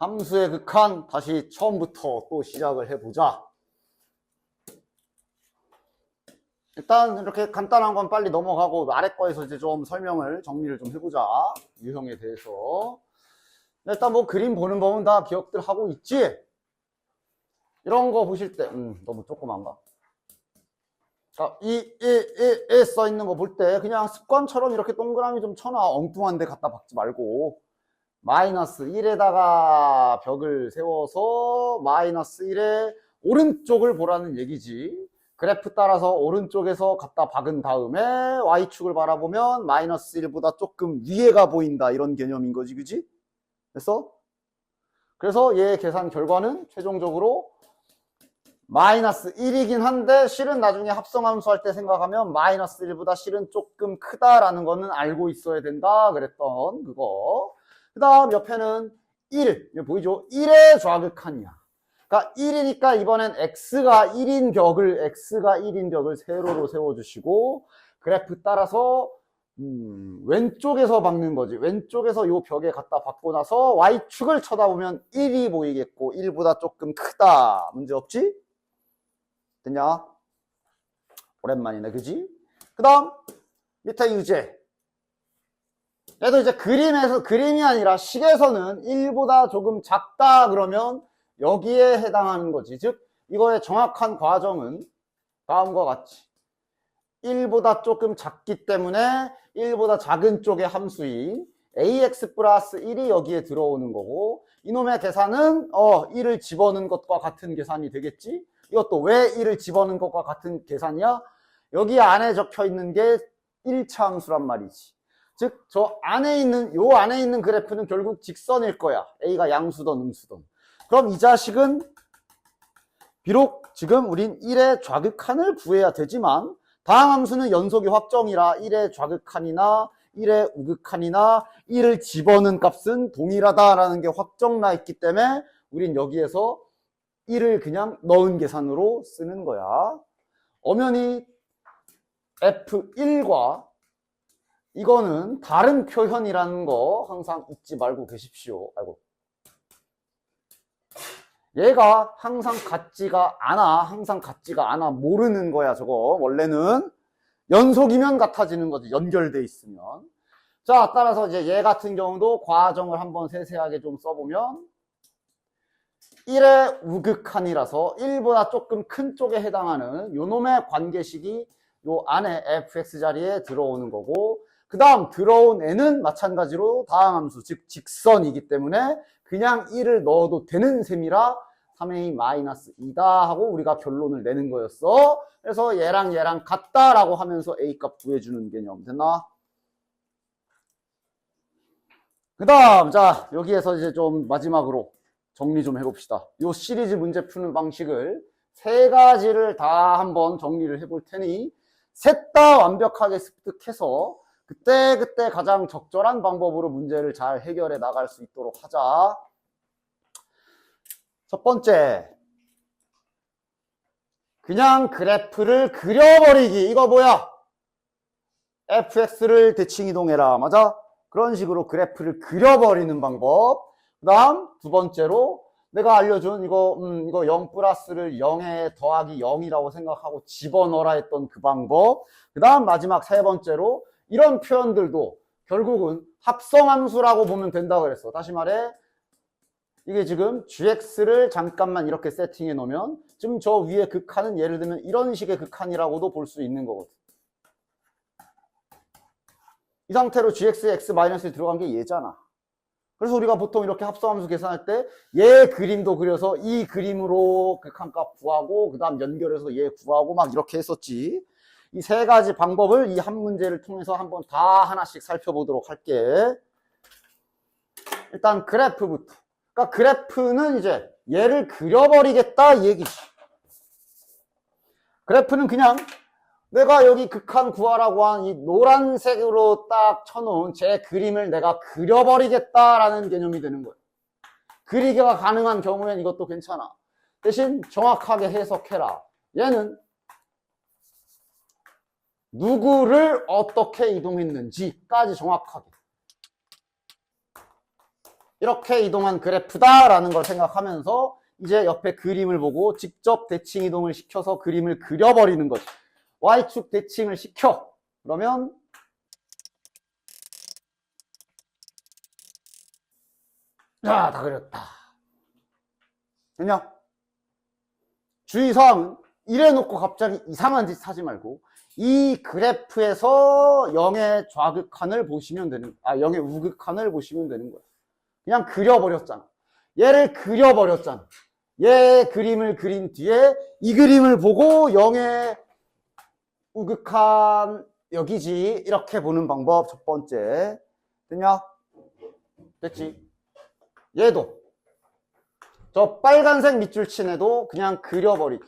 함수의 극한 다시 처음부터 또 시작을 해보자. 일단 이렇게 간단한 건 빨리 넘어가고 아래 거에서 이제 좀 설명을 정리를 좀 해보자. 유형에 대해서. 일단 뭐 그림 보는 법은 다 기억들 하고 있지? 이런 거 보실 때 너무 조그만가? 자, 이 써 있는 거 볼 때 그냥 습관처럼 이렇게 동그라미 좀 쳐놔. 엉뚱한 데 갖다 박지 말고. 마이너스 1에다가 벽을 세워서 마이너스 1의 오른쪽을 보라는 얘기지. 그래프 따라서 오른쪽에서 갖다 박은 다음에 Y축을 바라보면 마이너스 1보다 조금 위에가 보인다. 이런 개념인 거지, 그지? 됐어? 그래서 얘 계산 결과는 최종적으로 마이너스 1이긴 한데 실은 나중에 합성함수 할 때 생각하면 마이너스 1보다 실은 조금 크다라는 거는 알고 있어야 된다 그랬던 그거. 그 다음 옆에는 1, 이거 보이죠? 1의 좌극한이야. 그러니까 1이니까 이번엔 x가 1인 벽을 세로로 세워주시고 그래프 따라서 왼쪽에서 박는 거지. 왼쪽에서 요 벽에 갖다 박고 나서 y축을 쳐다보면 1이 보이겠고 1보다 조금 크다. 문제 없지? 됐냐? 오랜만이네, 그지? 그 다음 밑에 유제. 얘도 이제 그림이 아니라 식에서는 1보다 조금 작다 그러면 여기에 해당하는 거지. 즉 이거의 정확한 과정은 다음과 같이 1보다 조금 작기 때문에 1보다 작은 쪽의 함수인 ax 플러스 1이 여기에 들어오는 거고 이놈의 계산은 1을 집어넣은 것과 같은 계산이 되겠지. 이것도 왜 1을 집어넣은 것과 같은 계산이야? 여기 안에 적혀 있는 게 1차 함수란 말이지. 즉, 요 안에 있는 그래프는 결국 직선일 거야. A가 양수든 음수든. 그럼 이 자식은 비록 지금 우린 1의 좌극한을 구해야 되지만 다음 함수는 연속이 확정이라 1의 좌극한이나 1의 우극한이나 1을 집어넣은 값은 동일하다라는 게 확정나 있기 때문에 우린 여기에서 1을 그냥 넣은 계산으로 쓰는 거야. 엄연히 F1과 이거는 다른 표현이라는 거 항상 잊지 말고 계십시오. 아이고. 얘가 항상 같지가 않아 모르는 거야. 저거 원래는 연속이면 같아지는 거지. 연결돼 있으면. 자, 따라서 이제 얘 같은 경우도 과정을 한번 세세하게 좀 써보면 1의 우극한이라서 1보다 조금 큰 쪽에 해당하는 요놈의 관계식이 요 안에 fx 자리에 들어오는 거고 그 다음 들어온 애는 마찬가지로 다음 함수 즉 직선이기 때문에 그냥 1을 넣어도 되는 셈이라 3a 마이너스 2다 하고 우리가 결론을 내는 거였어. 그래서 얘랑 같다라고 하면서 a 값 구해주는 개념 됐나? 그 다음 자 여기에서 이제 좀 마지막으로 정리 좀 해봅시다. 요 시리즈 문제 푸는 방식을 세 가지를 다 한번 정리를 해볼 테니 셋 다 완벽하게 습득해서 그때 가장 적절한 방법으로 문제를 잘 해결해 나갈 수 있도록 하자. 첫 번째, 그냥 그래프를 그려버리기. 이거 뭐야? fx를 대칭 이동해라. 맞아? 그런 식으로 그래프를 그려버리는 방법. 그 다음 두 번째로 내가 알려준 이거 0 플러스를 0에 더하기 0이라고 생각하고 집어넣어라 했던 그 방법. 그 다음 마지막 세 번째로 이런 표현들도 결국은 합성함수라고 보면 된다고 그랬어. 다시 말해 이게 지금 gx를 잠깐만 이렇게 세팅해 놓으면 지금 저 위에 극한은 예를 들면 이런 식의 극한이라고도 볼 수 있는 거거든. 이 상태로 gx에 x-이 들어간 게 얘잖아. 그래서 우리가 보통 이렇게 합성함수 계산할 때 얘 그림도 그려서 이 그림으로 극한값 구하고 그 다음 연결해서 얘 구하고 막 이렇게 했었지. 이 세 가지 방법을 이 한 문제를 통해서 한번 다 하나씩 살펴보도록 할게. 일단 그래프부터. 그러니까 그래프는 이제 얘를 그려버리겠다 이 얘기지. 그래프는 그냥 내가 여기 극한 구하라고 한 이 노란색으로 딱 쳐놓은 제 그림을 내가 그려버리겠다라는 개념이 되는 거예요. 그리기가 가능한 경우엔 이것도 괜찮아. 대신 정확하게 해석해라. 얘는 누구를 어떻게 이동했는지까지 정확하게. 이렇게 이동한 그래프다라는 걸 생각하면서 이제 옆에 그림을 보고 직접 대칭 이동을 시켜서 그림을 그려버리는 거지. Y축 대칭을 시켜. 그러면 자, 다 그렸다. 됐냐? 주의사항은 이래놓고 갑자기 이상한 짓 하지 말고 이 그래프에서 0의 좌극한을 보시면 되는, 0의 우극한을 보시면 되는 거야. 그냥 그려버렸잖아. 얘를 그려버렸잖아. 얘 그림을 그린 뒤에 이 그림을 보고 0의 우극한 여기지. 이렇게 보는 방법 첫 번째. 됐냐? 됐지? 얘도 저 빨간색 밑줄 친 애도 그냥 그려버리기.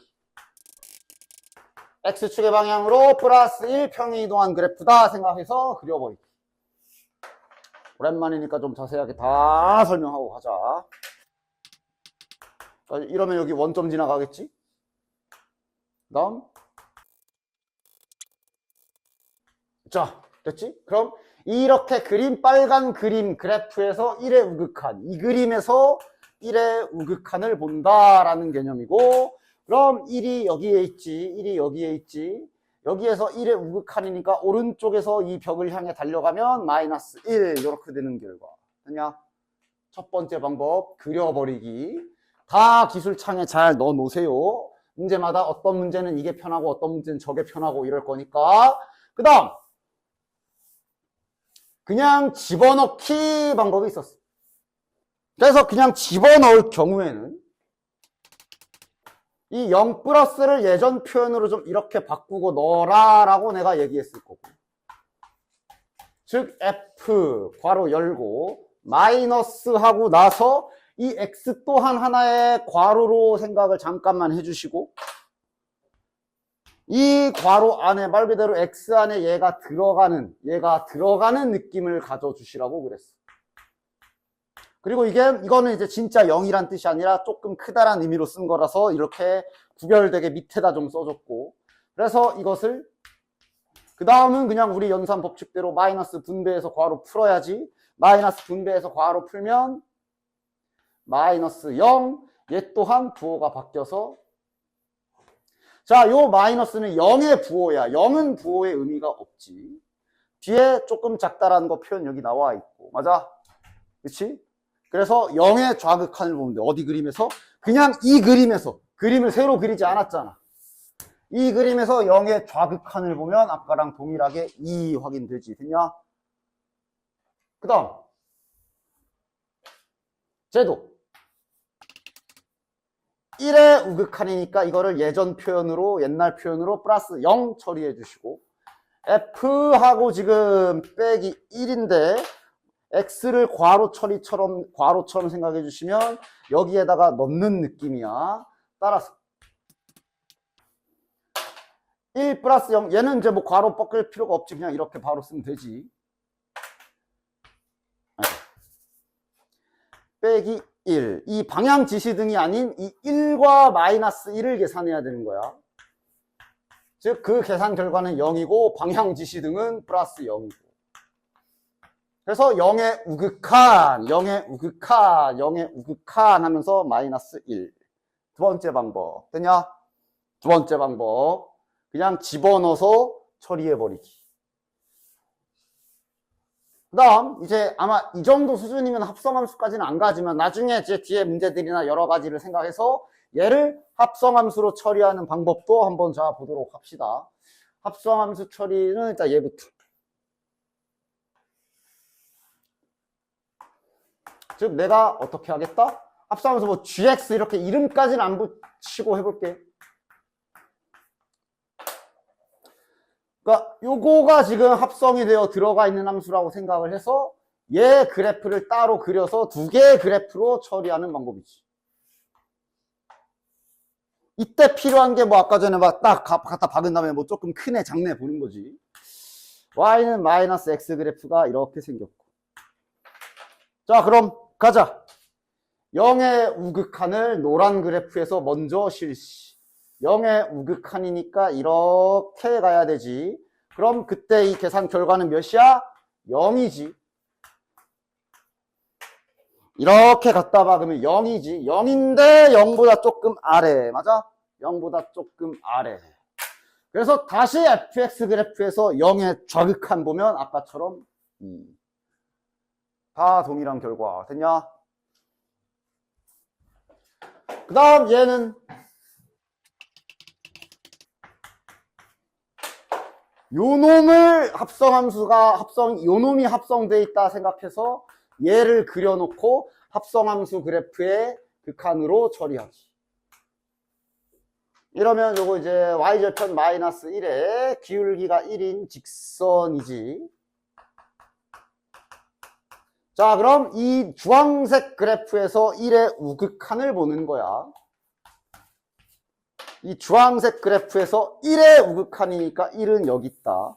X축의 방향으로 플러스 1 평이 이동한 그래프다 생각해서 그려버리기. 오랜만이니까 좀 자세하게 다 설명하고 가자. 이러면 여기 원점 지나가겠지? 그 다음 자, 됐지? 그럼 이렇게 그린 빨간 그림 그래프에서 1의 우극한, 이 그림에서 1의 우극한을 본다라는 개념이고, 그럼 1이 여기에 있지, 1이 여기에 있지. 여기에서 1의 우극한이니까 오른쪽에서 이 벽을 향해 달려가면 마이너스 1 이렇게 되는 결과. 됐냐? 첫 번째 방법 그려버리기. 다 기술창에 잘 넣어 놓으세요. 문제마다 어떤 문제는 이게 편하고 어떤 문제는 저게 편하고 이럴 거니까. 그 다음 그냥 집어넣기 방법이 있었어. 그래서 그냥 집어넣을 경우에는 이 0 플러스를 예전 표현으로 좀 이렇게 바꾸고 넣어라 라고 내가 얘기했을 거고, 즉 F 괄호 열고 마이너스 하고 나서 이 X 또한 하나의 괄호로 생각을 잠깐만 해주시고, 이 괄호 안에 말 그대로 X 안에 얘가 들어가는 느낌을 가져주시라고 그랬어. 그리고 이거는 이제 진짜 0이란 뜻이 아니라 조금 크다란 의미로 쓴 거라서 이렇게 구별되게 밑에다 좀 써줬고, 그래서 이것을 그 다음은 그냥 우리 연산 법칙대로 마이너스 분배해서 괄호 풀어야지. 마이너스 분배해서 괄호 풀면 마이너스 0, 얘 또한 부호가 바뀌어서, 자, 요 마이너스는 0의 부호야. 0은 부호의 의미가 없지. 뒤에 조금 작다라는 거 표현 여기 나와 있고, 맞아? 그치? 그래서 0의 좌극한을 보면 돼. 어디 그림에서? 그냥 이 그림에서. 그림을 새로 그리지 않았잖아. 이 그림에서 0의 좌극한을 보면 아까랑 동일하게 2 확인되지. 됐냐? 그 다음 쟤도 1의 우극한이니까 이거를 예전 표현으로, 옛날 표현으로 플러스 0 처리해 주시고, F하고 지금 빼기 1인데 X를 괄호처럼 생각해 주시면 여기에다가 넣는 느낌이야. 따라서 1 플러스 0, 얘는 이제 뭐 괄호 뻗을 필요가 없지. 그냥 이렇게 바로 쓰면 되지. 빼기 1. 이 방향 지시등이 아닌 이 1과 마이너스 1을 계산해야 되는 거야. 즉 그 계산 결과는 0이고 방향 지시등은 플러스 0이고. 그래서 0의 우극한, 0의 우극한, 0의 우극한 하면서 마이너스 1. 두 번째 방법. 됐냐? 두 번째 방법. 그냥 집어넣어서 처리해버리기. 그 다음, 이제 아마 이 정도 수준이면 합성함수까지는 안 가지만 나중에 이제 뒤에 문제들이나 여러 가지를 생각해서 얘를 합성함수로 처리하는 방법도 한번 자 보도록 합시다. 합성함수 처리는 일단 얘부터. 즉 내가 어떻게 하겠다? 합성함수 뭐 gx 이렇게 이름까지는 안 붙이고 해볼게. 그러니까 요거가 지금 합성이 되어 들어가 있는 함수라고 생각을 해서 얘 그래프를 따로 그려서 두 개의 그래프로 처리하는 방법이지. 이때 필요한 게 뭐 아까 전에 막 딱 갖다 박은 다음에 뭐 조금 크네 작네 보는 거지. y는 마이너스 x 그래프가 이렇게 생겼고. 자, 그럼 가자. 0의 우극한을 노란 그래프에서 먼저 실시. 0의 우극한이니까 이렇게 가야 되지. 그럼 그때 이 계산 결과는 몇이야? 0이지. 이렇게 갖다 박으면 0이지. 0인데 0보다 조금 아래. 맞아? 0보다 조금 아래. 그래서 다시 fx 그래프에서 0의 좌극한 보면 아까처럼 다 동일한 결과. 됐냐? 그 다음 얘는 요놈을 요놈이 합성되어 있다 생각해서 얘를 그려놓고 합성함수 그래프의 극한으로 처리하기. 이러면 요거 이제 y절편 마이너스 1에 기울기가 1인 직선이지. 자, 그럼 이 주황색 그래프에서 1의 우극한을 보는 거야. 이 주황색 그래프에서 1의 우극한이니까 1은 여기 있다.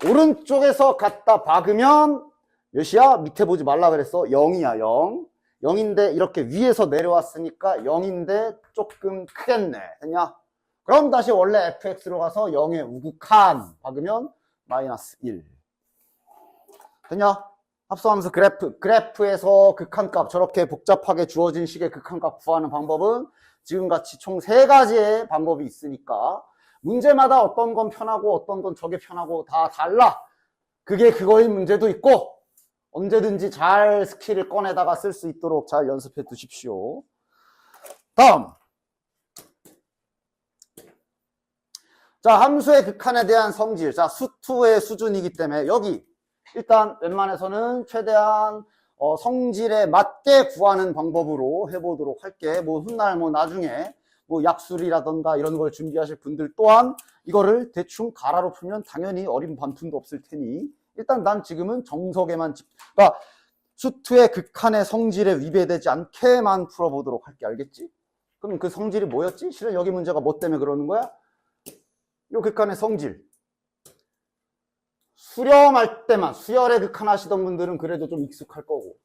오른쪽에서 갖다 박으면 몇이야? 밑에 보지 말라 그랬어. 0이야, 0. 0인데 이렇게 위에서 내려왔으니까 0인데 조금 크겠네. 됐냐? 그럼 다시 원래 fx로 가서 0의 우극한 박으면 마이너스 1. 됐냐? 합성함수 그래프에서 극한값, 저렇게 복잡하게 주어진 식의 극한값 구하는 방법은 지금같이 총 3가지의 방법이 있으니까 문제마다 어떤 건 편하고 어떤 건 저게 편하고 다 달라. 그게 그거인 문제도 있고 언제든지 잘 스킬을 꺼내다가 쓸 수 있도록 잘 연습해 두십시오. 다음. 자, 함수의 극한에 대한 성질. 자, 수2의 수준이기 때문에 여기 일단 웬만해서는 최대한 성질에 맞게 구하는 방법으로 해보도록 할게. 뭐 훗날 뭐 나중에 뭐 약술이라던가 이런 걸 준비하실 분들 또한 이거를 대충 가라로 풀면 당연히 어린 반푼도 없을 테니 일단 난 지금은 정석에만 그러니까 수2의 극한의 성질에 위배되지 않게만 풀어보도록 할게. 알겠지? 그럼 그 성질이 뭐였지? 실은 여기 문제가 뭐 때문에 그러는 거야? 요 극한의 성질. 수렴할 때만, 수열의 극한 하시던 분들은 그래도 좀 익숙할 거고.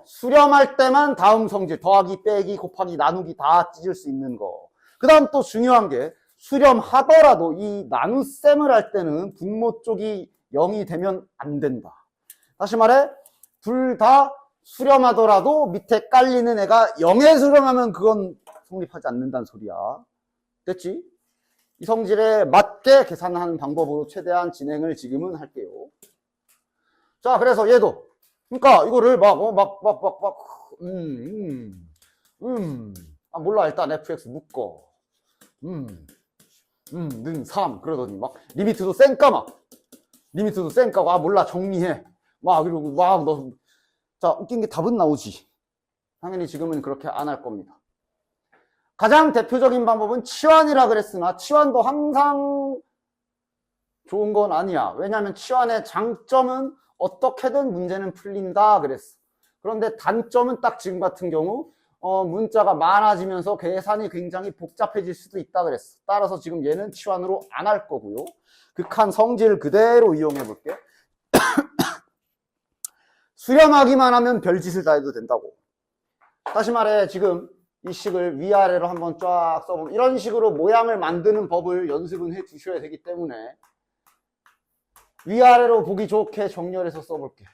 수렴할 때만 다음 성질, 더하기, 빼기, 곱하기, 나누기 다 찢을 수 있는 거. 그 다음 또 중요한 게, 수렴하더라도 이 나눗셈을 할 때는 분모 쪽이 0이 되면 안 된다. 다시 말해, 둘 다 수렴하더라도 밑에 깔리는 애가 0에 수렴하면 그건 성립하지 않는다는 소리야. 됐지? 이 성질에 맞게 계산하는 방법으로 최대한 진행을 지금은 할게요. 자, 그래서 얘도. 그러니까 이거를 몰라. 일단 fx 묶어. 는 3. 그러더니 막 리미트도 쌩까 막. 리미트도 쌩까고 몰라. 정리해. 그리고 너. 자, 웃긴 게 답은 나오지. 당연히 지금은 그렇게 안 할 겁니다. 가장 대표적인 방법은 치환이라 그랬으나 치환도 항상 좋은 건 아니야. 왜냐하면 치환의 장점은 어떻게든 문제는 풀린다 그랬어. 그런데 단점은 딱 지금 같은 경우 문자가 많아지면서 계산이 굉장히 복잡해질 수도 있다 그랬어. 따라서 지금 얘는 치환으로 안 할 거고요. 극한 성질 그대로 이용해 볼게. 수렴하기만 하면 별짓을 다 해도 된다고. 다시 말해 지금 이 식을 위아래로 한번 쫙 써보면 이런 식으로 모양을 만드는 법을 연습은 해 두셔야 되기 때문에 위아래로 보기 좋게 정렬해서 써볼게.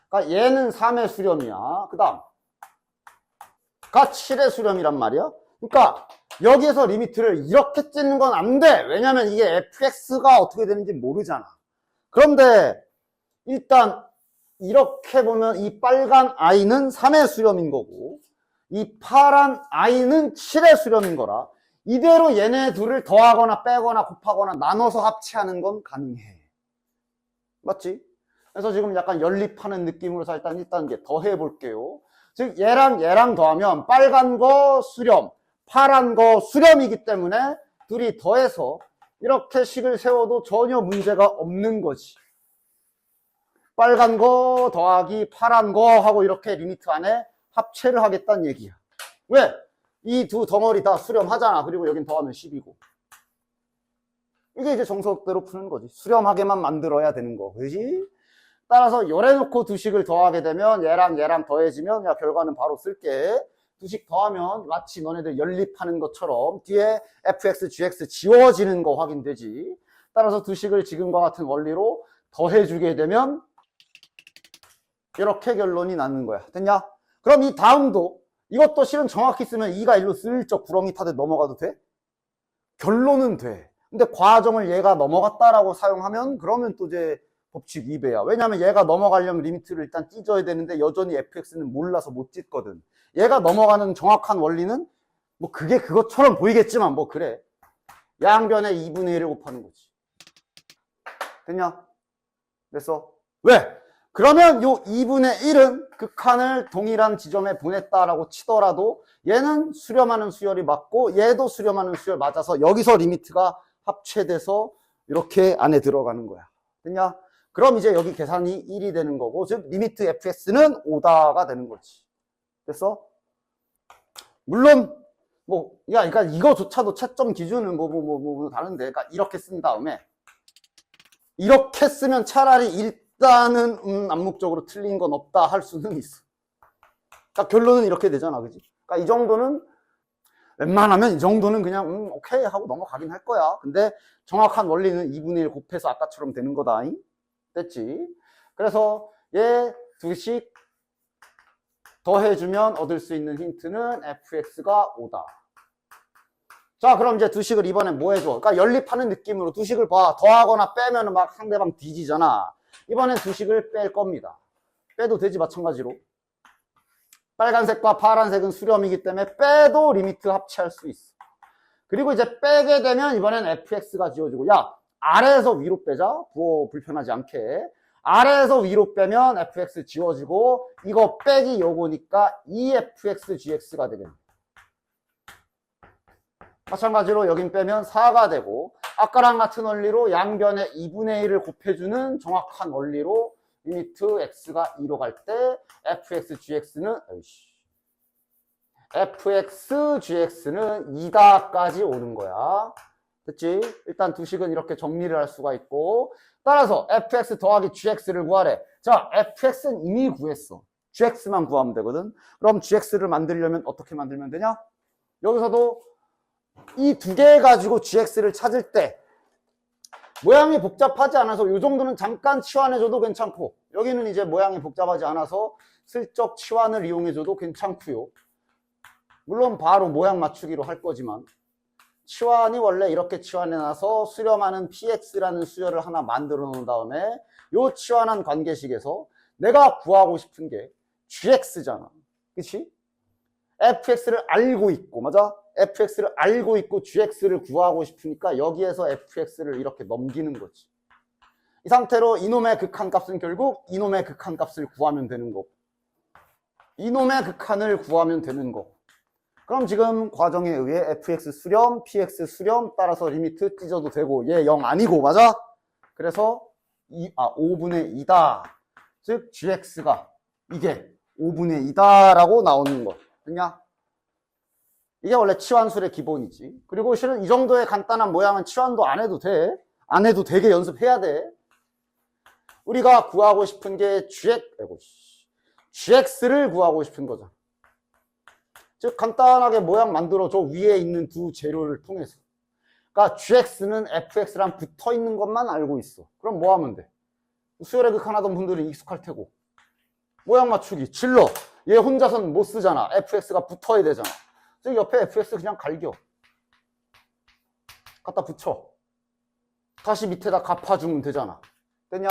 그러니까 얘는 3의 수렴이야. 그 다음 가 7의 수렴이란 말이야. 그러니까 여기에서 리미트를 이렇게 찢는 건 안 돼. 왜냐면 이게 fx가 어떻게 되는지 모르잖아. 그런데 일단 이렇게 보면 이 빨간 i는 3의 수렴인 거고 이 파란 i는 7의 수렴인 거라 이대로 얘네 둘을 더하거나 빼거나 곱하거나 나눠서 합치하는 건 가능해. 맞지? 그래서 지금 약간 연립하는 느낌으로서 일단 1단계 더 해볼게요. 즉 얘랑 더하면 빨간 거 수렴, 파란 거 수렴이기 때문에 둘이 더해서 이렇게 식을 세워도 전혀 문제가 없는 거지. 빨간 거 더하기 파란 거 하고 이렇게 리미트 안에 합체를 하겠다는 얘기야. 왜? 이 두 덩어리 다 수렴하잖아. 그리고 여긴 더하면 10이고. 이게 이제 정석대로 푸는 거지. 수렴하게만 만들어야 되는 거. 그지? 따라서 열해놓고 두 식을 더하게 되면 얘랑 더해지면 야 결과는 바로 쓸게. 두 식 더하면 마치 너네들 연립하는 것처럼 뒤에 fx, gx 지워지는 거 확인되지. 따라서 두 식을 지금과 같은 원리로 더해주게 되면 이렇게 결론이 나는 거야. 됐냐? 그럼 이 다음도 이것도 실은 정확히 쓰면 2가 1로 슬쩍 구렁이 타듯 넘어가도 돼? 결론은 돼. 근데 과정을 얘가 넘어갔다라고 사용하면 그러면 또 이제 법칙 위배야. 왜냐하면 얘가 넘어가려면 리미트를 일단 찢어야 되는데 여전히 fx는 몰라서 못 찢거든. 얘가 넘어가는 정확한 원리는 뭐 그게 그것처럼 보이겠지만 뭐 그래. 양변에 2분의 1을 곱하는 거지. 됐냐? 됐어? 왜? 그러면 요 2분의 1은 극한을 동일한 지점에 보냈다라고 치더라도 얘는 수렴하는 수열이 맞고 얘도 수렴하는 수열 맞아서 여기서 리미트가 합체돼서 이렇게 안에 들어가는 거야. 됐냐? 그럼 이제 여기 계산이 1이 되는 거고, 즉 리미트 fx는 5다가 되는 거지. 됐어? 물론 그러니까 이거조차도 채점 기준은 다른데, 그러니까 이렇게 쓴 다음에 이렇게 쓰면 차라리 일단은 암묵적으로 틀린 건 없다 할 수는 있어. 그러니까 결론은 이렇게 되잖아, 그지? 그러니까 이 정도는 웬만하면 이 정도는 그냥 오케이 하고 넘어가긴 할 거야. 근데 정확한 원리는 2분의 1 곱해서 아까처럼 되는 거다. 됐지? 그래서 얘 두씩 더해주면 얻을 수 있는 힌트는 fx가 5다. 자, 그럼 이제 두식을 이번엔 뭐 해줘? 그러니까 연립하는 느낌으로 두식을 봐. 더하거나 빼면 막 상대방 뒤지잖아. 이번엔 두식을 뺄 겁니다. 빼도 되지, 마찬가지로. 빨간색과 파란색은 수렴이기 때문에 빼도 리미트 합체할 수 있어. 그리고 이제 빼게 되면 이번엔 fx가 지워지고, 야, 아래에서 위로 빼자. 부호 불편하지 않게. 아래에서 위로 빼면 fx 지워지고, 이거 빼기 요거니까 2fxgx가 되겠네. 마찬가지로 여긴 빼면 4가 되고, 아까랑 같은 원리로 양변에 2분의 1을 곱해주는 정확한 원리로 리미트 x가 2로 갈 때 fxgx는 2다까지 오는 거야. 됐지? 일단 두식은 이렇게 정리를 할 수가 있고, 따라서 fx 더하기 gx를 구하래. 자, fx는 이미 구했어. gx만 구하면 되거든. 그럼 gx를 만들려면 어떻게 만들면 되냐? 여기서도 이 두 개 가지고 gx를 찾을 때 모양이 복잡하지 않아서 이 정도는 잠깐 치환해줘도 괜찮고, 여기는 이제 모양이 복잡하지 않아서 슬쩍 치환을 이용해줘도 괜찮고요. 물론 바로 모양 맞추기로 할 거지만 치환이 원래 이렇게 치환해놔서 수렴하는 px라는 수열을 하나 만들어 놓은 다음에 이 치환한 관계식에서 내가 구하고 싶은 게 gx잖아. 그치? fx를 알고 있고, 맞아? fx를 알고 있고 gx를 구하고 싶으니까 여기에서 fx를 이렇게 넘기는 거지. 이 상태로 이놈의 극한값은 결국 이놈의 극한값을 구하면 되는 거고, 이놈의 극한을 구하면 되는 거고. 그럼 지금 과정에 의해 fx 수렴, px 수렴 따라서 리미트 찢어도 되고, 얘 0 아니고, 맞아? 그래서 5분의 2다. 즉 gx가 이게 5분의 2다라고 나오는 거. 됐냐? 이게 원래 치환술의 기본이지. 그리고 실은 이 정도의 간단한 모양은 치환도 안 해도 돼. 안 해도 되게 연습해야 돼. 우리가 구하고 싶은 게 gx를 구하고 싶은 거죠. 즉 간단하게 모양 만들어줘. 위에 있는 두 재료를 통해서. 그러니까 gx는 fx랑 붙어 있는 것만 알고 있어. 그럼 뭐 하면 돼? 수열의 극한하던 분들은 익숙할 테고. 모양 맞추기, 질러. 얘 혼자서는 못 쓰잖아. fx가 붙어야 되잖아. 즉 옆에 fx 그냥 갈겨. 갖다 붙여. 다시 밑에다 갚아주면 되잖아. 됐냐?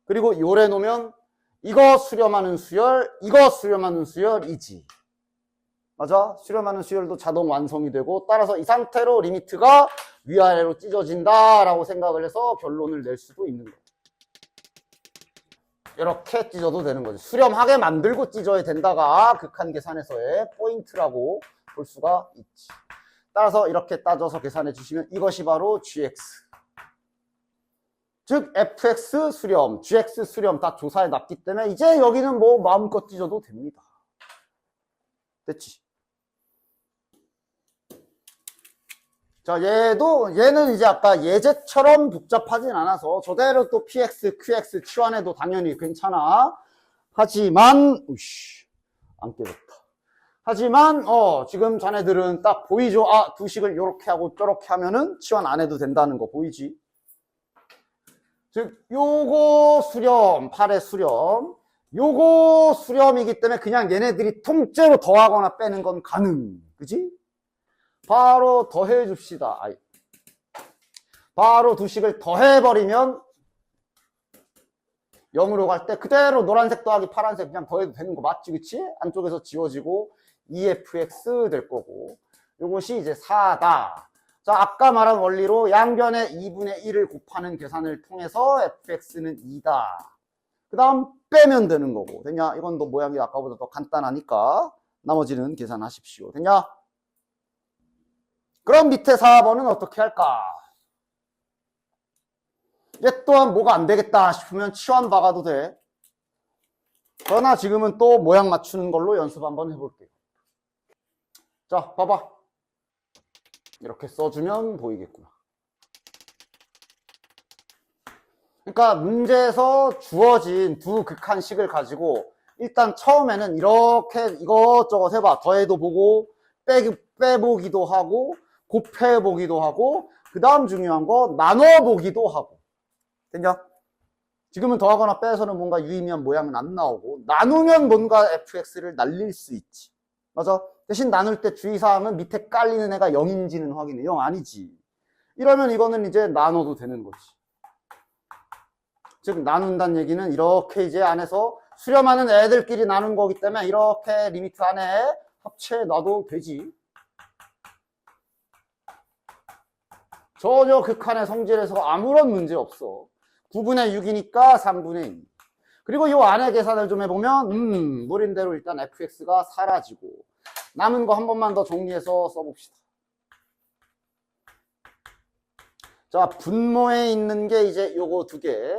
그리고 요래 놓으면 이거 수렴하는 수열, 이거 수렴하는 수열이지. 맞아? 수렴하는 수열도 자동 완성이 되고, 따라서 이 상태로 리미트가 위아래로 찢어진다라고 생각을 해서 결론을 낼 수도 있는 거야. 이렇게 찢어도 되는 거지. 수렴하게 만들고 찢어야 된다가 극한 계산에서의 포인트라고 볼 수가 있지. 따라서 이렇게 따져서 계산해 주시면 이것이 바로 gx. 즉 fx 수렴, gx 수렴 다 조사해 놨기 때문에 이제 여기는 뭐 마음껏 찢어도 됩니다. 됐지? 자, 얘는 이제 아까 예제처럼 복잡하진 않아서 저대로 또 px, qx 치환해도 당연히 괜찮아. 하지만, 안 깨졌다. 하지만, 지금 자네들은 딱 보이죠? 두식을 요렇게 하고 저렇게 하면은 치환 안 해도 된다는 거 보이지? 즉 요거 수렴, 8의 수렴, 요거 수렴이기 때문에 그냥 얘네들이 통째로 더하거나 빼는 건 가능. 그지? 바로 더해 줍시다. 바로 두 식을 더해버리면 0으로 갈 때 그대로 노란색 더하기 파란색 그냥 더해도 되는 거 맞지? 그치? 안쪽에서 지워지고 2fx 될 거고, 요것이 이제 4다. 자, 아까 말한 원리로 양변에 2분의 1을 곱하는 계산을 통해서 fx는 2다. 그 다음 빼면 되는 거고. 됐냐? 이건 더 모양이 아까보다 더 간단하니까 나머지는 계산하십시오. 됐냐? 그럼 밑에 4번은 어떻게 할까? 얘 또한 뭐가 안 되겠다 싶으면 치환 박아도 돼. 그러나 지금은 또 모양 맞추는 걸로 연습 한번 해볼게요. 자, 봐봐. 이렇게 써주면 보이겠구나. 그러니까 문제에서 주어진 두 극한식을 가지고 일단 처음에는 이렇게 이것저것 해봐. 더해도 보고 빼보기도 하고 곱해보기도 하고 그 다음 중요한 거 나눠보기도 하고. 됐냐? 지금은 더하거나 빼서는 뭔가 유의미한 모양은 안 나오고 나누면 뭔가 fx를 날릴 수 있지. 맞아? 대신 나눌 때 주의사항은 밑에 깔리는 애가 0인지는 확인해. 0 아니지. 이러면 이거는 이제 나눠도 되는 거지. 즉 나눈다는 얘기는 이렇게 이제 안에서 수렴하는 애들끼리 나눈 거기 때문에 이렇게 리미트 안에 합체해 놔도 되지. 전혀 극한의 성질에서 아무런 문제 없어. 9분의 6이니까 3분의 2. 그리고 이 안에 계산을 좀 해보면 노린대로 일단 fx가 사라지고 남은 거 한 번만 더 정리해서 써봅시다. 자, 분모에 있는 게 이제 요거 두 개.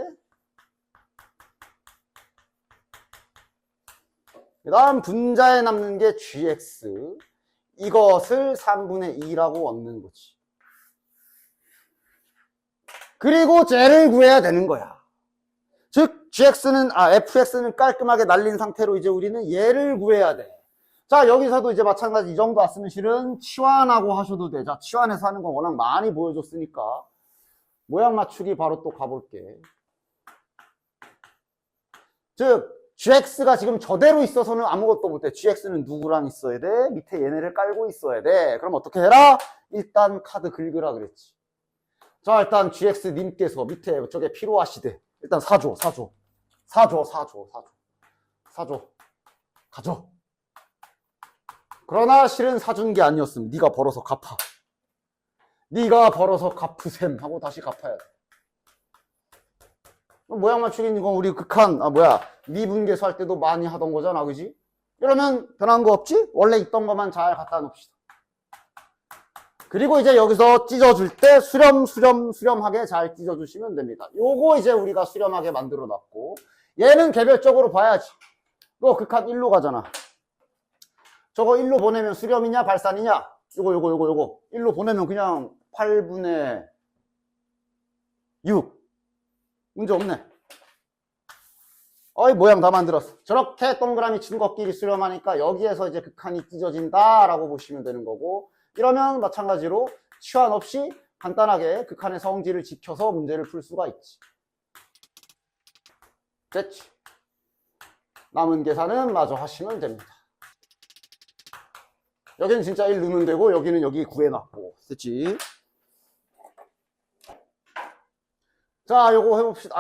그 다음 분자에 남는 게 gx. 이것을 3분의 2라고 얻는 거지. 그리고 쟤를 구해야 되는 거야. 즉 fx는 깔끔하게 날린 상태로 이제 우리는 얘를 구해야 돼. 자, 여기서도 이제 마찬가지 이 정도 왔으면 실은 치환하고 하셔도 돼. 자, 치환해서 하는 거 워낙 많이 보여줬으니까 모양 맞추기 바로 또 가볼게. 즉 gx가 지금 저대로 있어서는 아무것도 못해. gx는 누구랑 있어야 돼? 밑에 얘네를 깔고 있어야 돼. 그럼 어떻게 해라? 일단 카드 긁으라 그랬지. 자, 일단 gx님께서 밑에 저게 필요하시대. 일단 사줘. 가져. 그러나 실은 사준 게 아니었음. 네가 벌어서 갚아. 네가 벌어서 갚으셈 하고 다시 갚아야 돼. 모양 맞추기는 건 우리 극한 미분계수 할 때도 많이 하던 거잖아. 그지? 이러면 변한 거 없지? 원래 있던 것만 잘 갖다 놓읍시다. 그리고 이제 여기서 찢어줄 때 수렴하게 잘 찢어주시면 됩니다. 요거 이제 우리가 수렴하게 만들어 놨고, 얘는 개별적으로 봐야지. 이거 극한 1로 가잖아. 저거 1로 보내면 수렴이냐 발산이냐? 요거 1로 보내면 그냥 8분의 6. 문제 없네. 어이, 모양 다 만들었어. 저렇게 동그라미 친 것끼리 수렴하니까 여기에서 이제 극한이 찢어진다라고 보시면 되는 거고, 이러면 마찬가지로 치환 없이 간단하게 극한의 성질을 지켜서 문제를 풀 수가 있지. 됐지? 남은 계산은 마저 하시면 됩니다. 여기는 진짜 1 넣으면 되고 여기는 여기 구해놨고. 됐지? 자, 요거 해봅시다.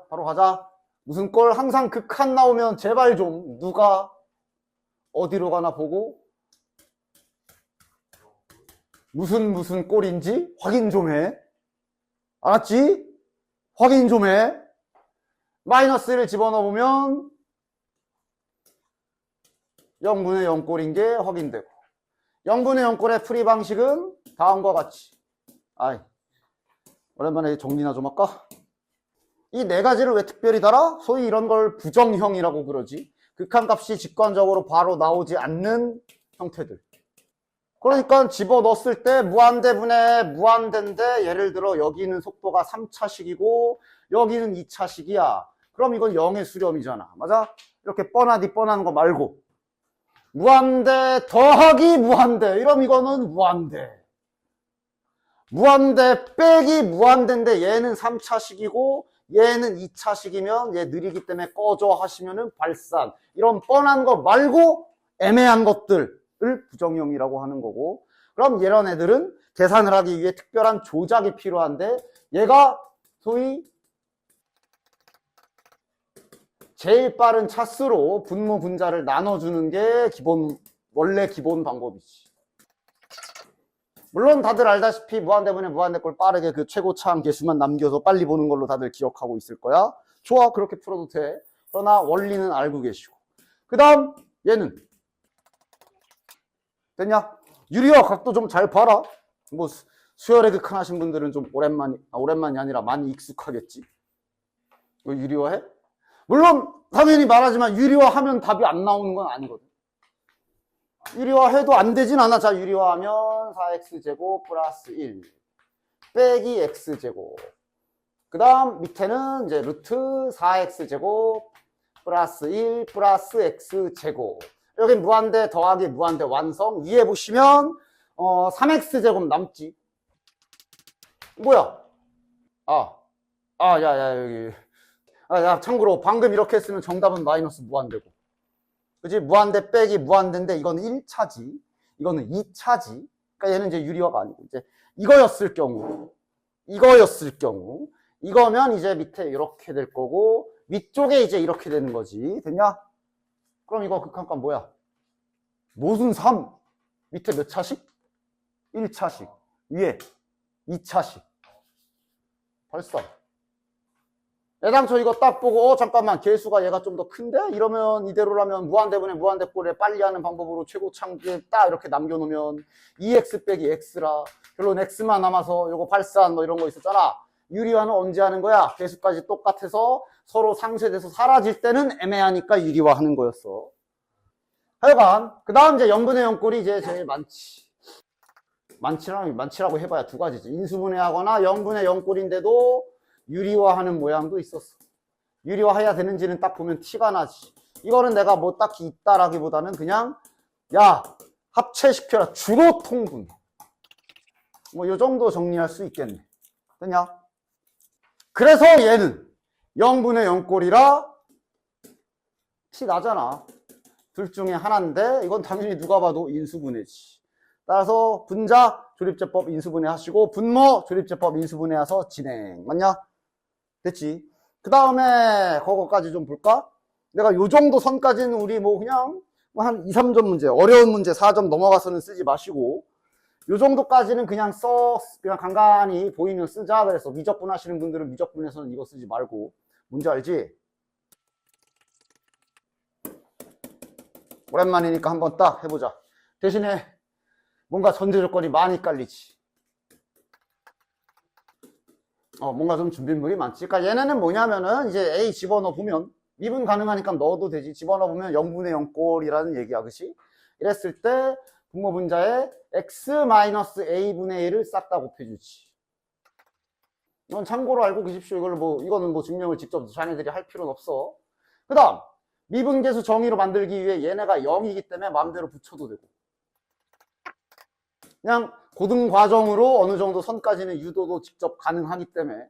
바로 가자. 무슨 꼴 항상 극한 나오면 제발 좀 누가 어디로 가나 보고 무슨 꼴인지 확인 좀 해. 알았지? 확인 좀 해. 마이너스를 집어넣으면 0분의 0 꼴인 게 확인되고, 0분의 0 꼴의 풀이 방식은 다음과 같이. 오랜만에 정리나 좀 할까? 이 네 가지를 왜 특별히 달아? 소위 이런 걸 부정형이라고 그러지. 극한값이 직관적으로 바로 나오지 않는 형태들. 그러니까 집어넣었을 때 무한대분의 무한대인데, 예를 들어 여기는 속도가 3차식이고 여기는 2차식이야. 그럼 이건 0의 수렴이잖아. 맞아? 이렇게 뻔하디 뻔한 거 말고 무한대 더하기 무한대, 이러면 이거는 무한대. 무한대 빼기 무한대인데 얘는 3차식이고 얘는 2차식이면 얘 느리기 때문에 꺼져 하시면은 발산. 이런 뻔한 거 말고 애매한 것들을 부정형이라고 하는 거고, 그럼 이런 애들은 계산을 하기 위해 특별한 조작이 필요한데, 얘가 소위 제일 빠른 차수로 분모 분자를 나눠주는 게 원래 기본 방법이지. 물론 다들 알다시피 무한대분의 무한대꼴 빠르게 그 최고차항 계수만 남겨서 빨리 보는 걸로 다들 기억하고 있을 거야. 좋아, 그렇게 풀어도 돼. 그러나 원리는 알고 계시고. 그 다음 얘는 됐냐? 유리와 각도 좀 잘 봐라. 뭐 수열의 극한 하신 분들은 좀 오랜만이 아니라 많이 익숙하겠지. 뭐 유리화해? 물론 당연히 말하지만 유리화하면 답이 안 나오는 건 아니거든. 유리화해도 안 되진 않아. 자, 유리화하면 4x제곱 플러스 1 빼기 x제곱. 그 다음 밑에는 이제 루트 4x제곱 플러스 1 플러스 x제곱. 여기 무한대 더하기 무한대 완성. 위에 보시면 3x제곱 남지. 뭐야? 여기. 참고로 방금 이렇게 했으면 정답은 마이너스 무한대고. 그치? 무한대 빼기 무한대인데 이거는 1차지. 이거는 2차지. 그러니까 얘는 이제 유리화가 아니고 이제 이거였을 경우. 이거면 이제 밑에 이렇게 될 거고 위쪽에 이제 이렇게 되는 거지. 됐냐? 그럼 이거 극한값 뭐야? 모순 3. 밑에 몇 차식? 1차식. 위에 2차식. 발산. 애당초 이거 딱 보고 잠깐만 개수가 얘가 좀 더 큰데? 이러면 이대로라면 무한대분의 무한대꼴에 빨리 하는 방법으로 최고차항에 딱 이렇게 남겨놓으면 2x 빼기 x라. 결론 x만 남아서 요거 발산 뭐 이런 거 있었잖아. 유리화는 언제 하는 거야? 개수까지 똑같아서 서로 상쇄돼서 사라질 때는 애매하니까 유리화 하는 거였어. 하여간 그 다음 이제 0분의 0꼴이 이제 제일 많지. 많지라고 해봐야 두 가지지. 인수분해하거나 0분의 0꼴인데도 유리화하는 모양도 있었어. 유리화해야 되는지는 딱 보면 티가 나지. 이거는 내가 뭐 딱히 있다라기보다는 그냥 야 합체시켜라 주로 통분. 뭐 요 정도 정리할 수 있겠네. 됐냐? 그래서 얘는 0분의 0꼴이라 티 나잖아. 둘 중에 하나인데 이건 당연히 누가 봐도 인수분해지. 따라서 분자 조립제법 인수분해 하시고 분모 조립제법 인수분해 해서 진행. 맞냐? 됐지? 그 다음에 그거까지 좀 볼까? 내가 요 정도 선까지는 우리 뭐 그냥 한 2, 3점 문제, 어려운 문제 4점 넘어가서는 쓰지 마시고 요 정도까지는 그냥 그냥 간간히 보이면 쓰자. 그래서 미적분 하시는 분들은 미적분에서는 이거 쓰지 말고. 뭔지 알지? 오랜만이니까 한번 딱 해보자. 대신에 뭔가 전제 조건이 많이 깔리지. 뭔가 좀 준비물이 많지. 그러니까 얘네는 뭐냐면은 이제 A 집어넣어 보면 미분 가능하니까 넣어도 되지. 집어넣어 보면 0분의 0꼴이라는 얘기야. 그치? 이랬을 때 분모 분자에 x-a분의 1을 싹 다 곱해주지. 이건 참고로 알고 계십시오. 이거는 뭐 증명을 직접 자네들이 할 필요는 없어. 그 다음 미분계수 정의로 만들기 위해 얘네가 0이기 때문에 마음대로 붙여도 되고. 그냥 고등 과정으로 어느 정도 선까지는 유도도 직접 가능하기 때문에.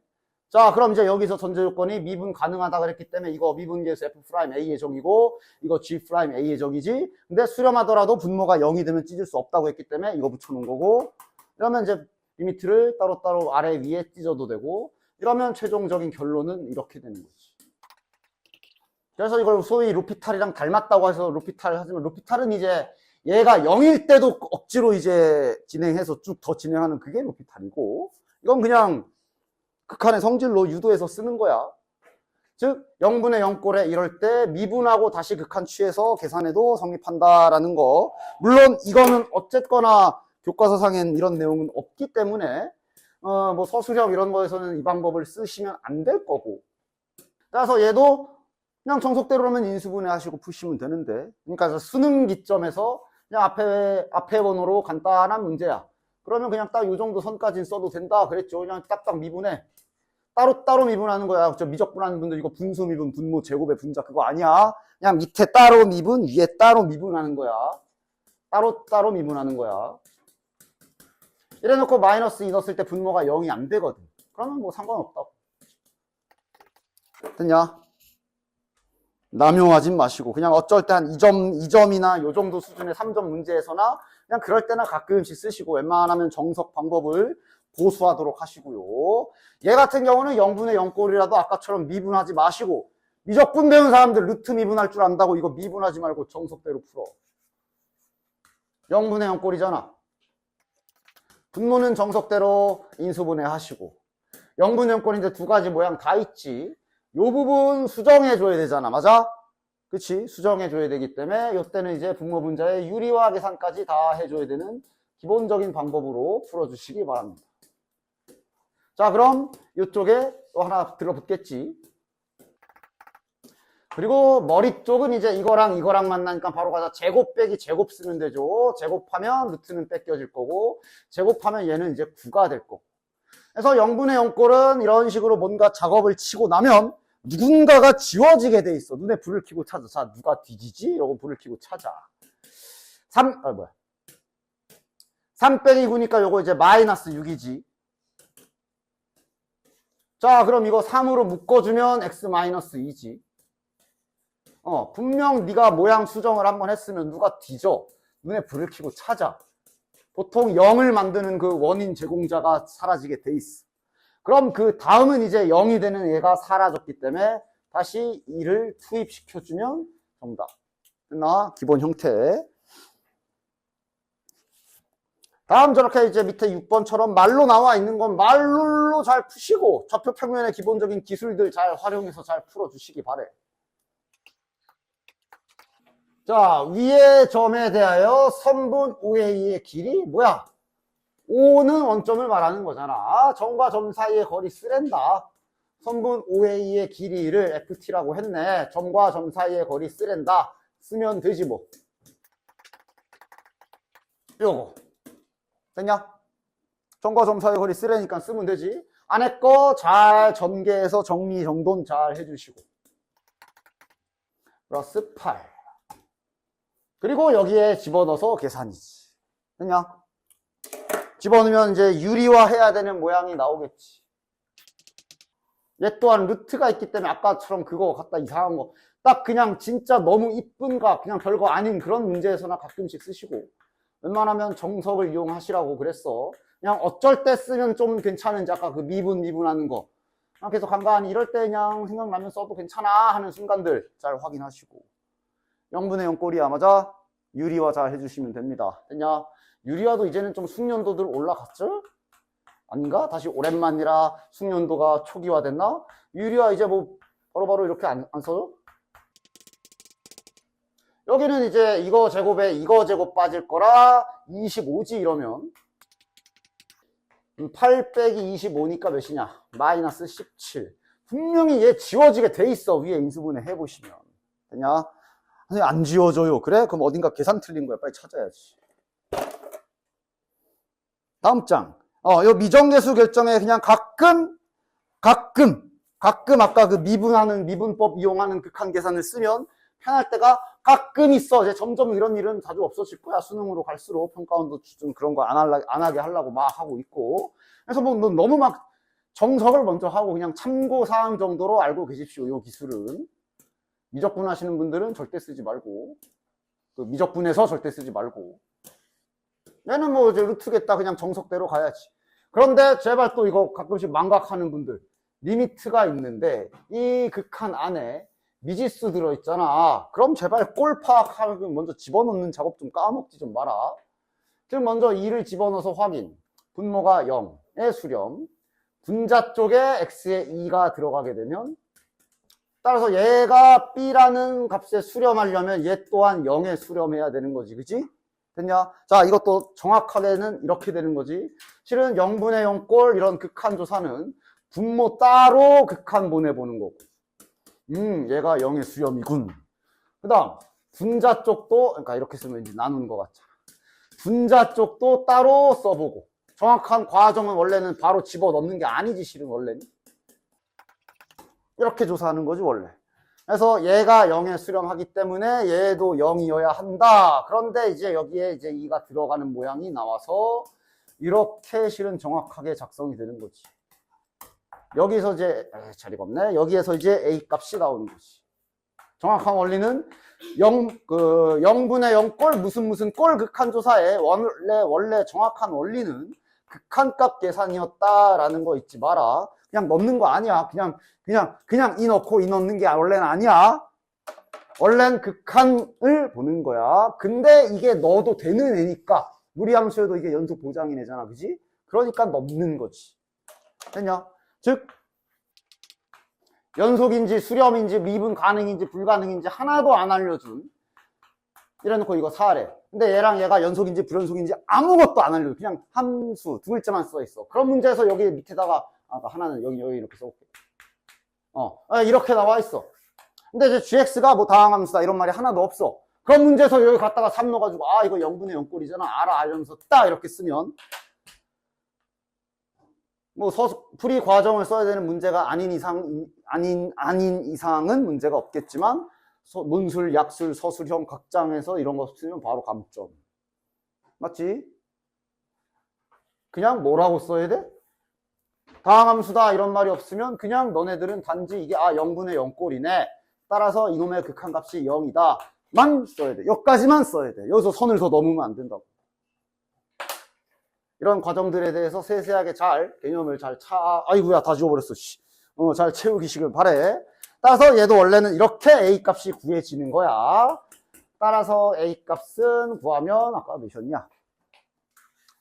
자, 그럼 이제 여기서 전제 조건이 미분 가능하다 그랬기 때문에 이거 미분계수 F'A의 정이고 이거 G'A의 정이지. 근데 수렴하더라도 분모가 0이 되면 찢을 수 없다고 했기 때문에 이거 붙여놓은 거고. 이러면 이제 리미트를 따로따로 아래 위에 찢어도 되고. 이러면 최종적인 결론은 이렇게 되는 거지. 그래서 이걸 소위 루피탈이랑 닮았다고 해서 루피탈 하지만 루피탈은 이제 얘가 0일 때도 억지로 이제 진행해서 쭉 더 진행하는 그게 루피탈이고 이건 그냥 극한의 성질로 유도해서 쓰는 거야. 즉 0분의 0꼴에 이럴 때 미분하고 다시 극한 취해서 계산해도 성립한다라는 거. 물론 이거는 어쨌거나 교과서상엔 이런 내용은 없기 때문에 뭐 서술형 이런 거에서는 이 방법을 쓰시면 안 될 거고. 따라서 얘도 그냥 정석대로라면 인수분해 하시고 푸시면 되는데, 그러니까 수능 기점에서 그냥 앞에 번호로 간단한 문제야. 그러면 그냥 딱 요 정도 선까지는 써도 된다 그랬죠. 그냥 딱딱 미분해. 따로 미분하는 거야. 저 미적분하는 분들 이거 분수 미분, 분모, 제곱의 분자 그거 아니야. 그냥 밑에 따로 미분, 위에 따로 미분하는 거야. 따로 미분하는 거야. 이래놓고 마이너스 2 넣었을 때 분모가 0이 안 되거든. 그러면 뭐 상관없다고. 됐냐? 남용하진 마시고 그냥 어쩔 때 한 2점이나 요 정도 수준의 3점 문제에서나 그냥 그럴 때나 가끔씩 쓰시고 웬만하면 정석 방법을 고수하도록 하시고요. 얘 같은 경우는 0분의 0꼴이라도 아까처럼 미분하지 마시고 미적분 배운 사람들 루트 미분할 줄 안다고 이거 미분하지 말고 정석대로 풀어. 0분의 0꼴이잖아. 분모는 정석대로 인수분해 하시고 0분의 0꼴인데 두 가지 모양 다 있지. 요 부분 수정해줘야 되잖아. 맞아? 그치? 수정해줘야 되기 때문에 요때는 이제 분모 분자의 유리화 계산까지 다 해줘야 되는 기본적인 방법으로 풀어주시기 바랍니다. 자, 그럼 이쪽에 또 하나 들어붙겠지. 그리고 머리 쪽은 이제 이거랑 이거랑 만나니까 바로 가자. 제곱 빼기 제곱 쓰면 되죠. 제곱하면 루트는 뺏겨질 거고 제곱하면 얘는 이제 9가 될 거고. 그래서 0분의 0꼴은 이런 식으로 뭔가 작업을 치고 나면 누군가가 지워지게 돼 있어. 눈에 불을 켜고 찾아. 자, 누가 뒤지지? 이러고 불을 켜고 찾아. 3 빼기 9니까 요거 이제 마이너스 6이지. 자, 그럼 이거 3으로 묶어주면 x 마이너스 2지. 분명 네가 모양 수정을 한번 했으면 누가 뒤져. 눈에 불을 켜고 찾아. 보통 0을 만드는 그 원인 제공자가 사라지게 돼 있어. 그럼 그 다음은 이제 0이 되는 얘가 사라졌기 때문에 다시 2를 투입시켜주면 정답. 됐나? 기본 형태. 다음 저렇게 이제 밑에 6번처럼 말로 나와 있는 건 말로 잘 푸시고 좌표 평면의 기본적인 기술들 잘 활용해서 잘 풀어주시기 바래. 자, 위의 점에 대하여 선분 5의 2의 길이 뭐야? 5는 원점을 말하는 거잖아. 점과 점 사이의 거리 쓰랜다. 선분 5의 2의 길이를 FT라고 했네. 점과 점 사이의 거리 쓰랜다. 쓰면 되지 뭐. 요거. 됐냐? 점과 점 사이의 거리 쓰래니까 쓰면 되지. 안에 거 잘 전개해서 정리 정돈 잘 해주시고. 플러스 8. 그리고 여기에 집어넣어서 계산이지. 됐냐? 집어넣으면 이제 유리화 해야 되는 모양이 나오겠지. 얘 또한 루트가 있기 때문에 아까처럼 그거 갖다 이상한 거 딱 그냥 진짜 너무 이쁜가 그냥 별거 아닌 그런 문제에서나 가끔씩 쓰시고 웬만하면 정석을 이용하시라고 그랬어. 그냥 어쩔 때 쓰면 좀 괜찮은지 아까 그 미분하는 거 그냥 계속 간간히 이럴 때 그냥 생각나면 써도 괜찮아 하는 순간들 잘 확인하시고 0분의 0 꼴이야. 맞아? 유리화 잘 해주시면 됩니다. 됐냐? 유리화도 이제는 좀 숙련도들 올라갔죠? 아닌가? 다시 오랜만이라 숙련도가 초기화됐나? 유리화 이제 뭐 바로바로 이렇게 안 써요? 여기는 이제 이거 제곱에 이거 제곱 빠질 거라 25지 이러면 8 빼기 25니까 몇이냐? 마이너스 17. 분명히 얘 지워지게 돼 있어. 위에 인수분해 해보시면. 됐냐? 선생님 안 지워져요. 그래? 그럼 어딘가 계산 틀린 거야. 빨리 찾아야지. 다음 장. 요 미정계수 결정에 그냥 가끔 아까 그 미분하는 미분법 이용하는 극한 계산을 쓰면 편할 때가 가끔 있어. 이제 점점 이런 일은 자주 없어질 거야. 수능으로 갈수록 평가원도 좀 그런 거 안 하게 하려고 막 하고 있고. 그래서 뭐 너무 막 정석을 먼저 하고 그냥 참고사항 정도로 알고 계십시오. 요 기술은. 미적분 하시는 분들은 절대 쓰지 말고. 그 미적분에서 절대 쓰지 말고. 얘는 뭐 이제 루트겠다. 그냥 정석대로 가야지. 그런데 제발 또 이거 가끔씩 망각하는 분들. 리미트가 있는데 이 극한 안에 미지수 들어있잖아. 그럼 제발 꼴 파악하고 먼저 집어넣는 작업 좀 까먹지 좀 마라. 지금 먼저 2를 집어넣어서 확인. 분모가 0의 수렴. 분자 쪽에 x에 2가 들어가게 되면 따라서 얘가 b라는 값에 수렴하려면 얘 또한 0에 수렴해야 되는 거지. 그치? 됐냐? 자, 이것도 정확하게는 이렇게 되는 거지. 실은 0분의 0꼴 이런 극한 조사는 분모 따로 극한 보내보는 거고. 얘가 0의 수렴이군. 그 다음, 분자 쪽도, 그러니까 이렇게 쓰면 이제 나누는 것 같잖아. 분자 쪽도 따로 써보고. 정확한 과정은 원래는 바로 집어넣는 게 아니지, 실은 원래는. 이렇게 조사하는 거지, 원래. 그래서 얘가 0에 수렴하기 때문에 얘도 0이어야 한다. 그런데 이제 여기에 이제 2가 들어가는 모양이 나와서 이렇게 실은 정확하게 작성이 되는 거지. 여기서 이제 자리가 없네. 여기에서 이제 A 값이 나오는 거지. 정확한 원리는 0분의 0꼴 무슨 꼴 극한조사의 원래 정확한 원리는 극한값 계산이었다라는 거 잊지 마라. 그냥 넣는 거 아니야. 그냥 이 넣고 이 넣는 게 원래는 아니야. 원래는 극한을 보는 거야. 근데 이게 넣어도 되는 애니까 무리함수여도 이게 연속 보장인 애잖아. 그지? 그러니까 넣는 거지. 됐냐? 즉 연속인지 수렴인지 미분 가능인지 불가능인지 하나도 안 알려준 이래놓고 이거 4래. 근데 얘랑 얘가 연속인지 불연속인지 아무것도 안 알려줘. 그냥 함수 두 글자만 써있어. 그런 문제에서 여기 밑에다가 하나는 여기 이렇게 써볼게. 이렇게 나와 있어. 근데 이제 gx가 뭐 다항함수다 이런 말이 하나도 없어. 그런 문제에서 여기 갖다가 3 넣어가지고 이거 0분의 0꼴이잖아. 알면서 딱 이렇게 쓰면 뭐 풀이 과정을 써야 되는 문제가 아닌 이상은 문제가 없겠지만 문술, 약술, 서술형 각 장에서 이런 거 쓰면 바로 감점. 맞지? 그냥 뭐라고 써야 돼? 다항함수다 이런 말이 없으면 그냥 너네들은 단지 이게 0분의 0꼴이네. 따라서 이놈의 극한값이 0이다. 만 써야 돼. 여기까지만 써야 돼. 여기서 선을 더 넘으면 안 된다고. 이런 과정들에 대해서 세세하게 개념을 아이고야, 다 지워버렸어. 잘 채우기식을 바래. 따라서 얘도 원래는 이렇게 A 값이 구해지는 거야. 따라서 A 값은 구하면 아까 몇이었냐?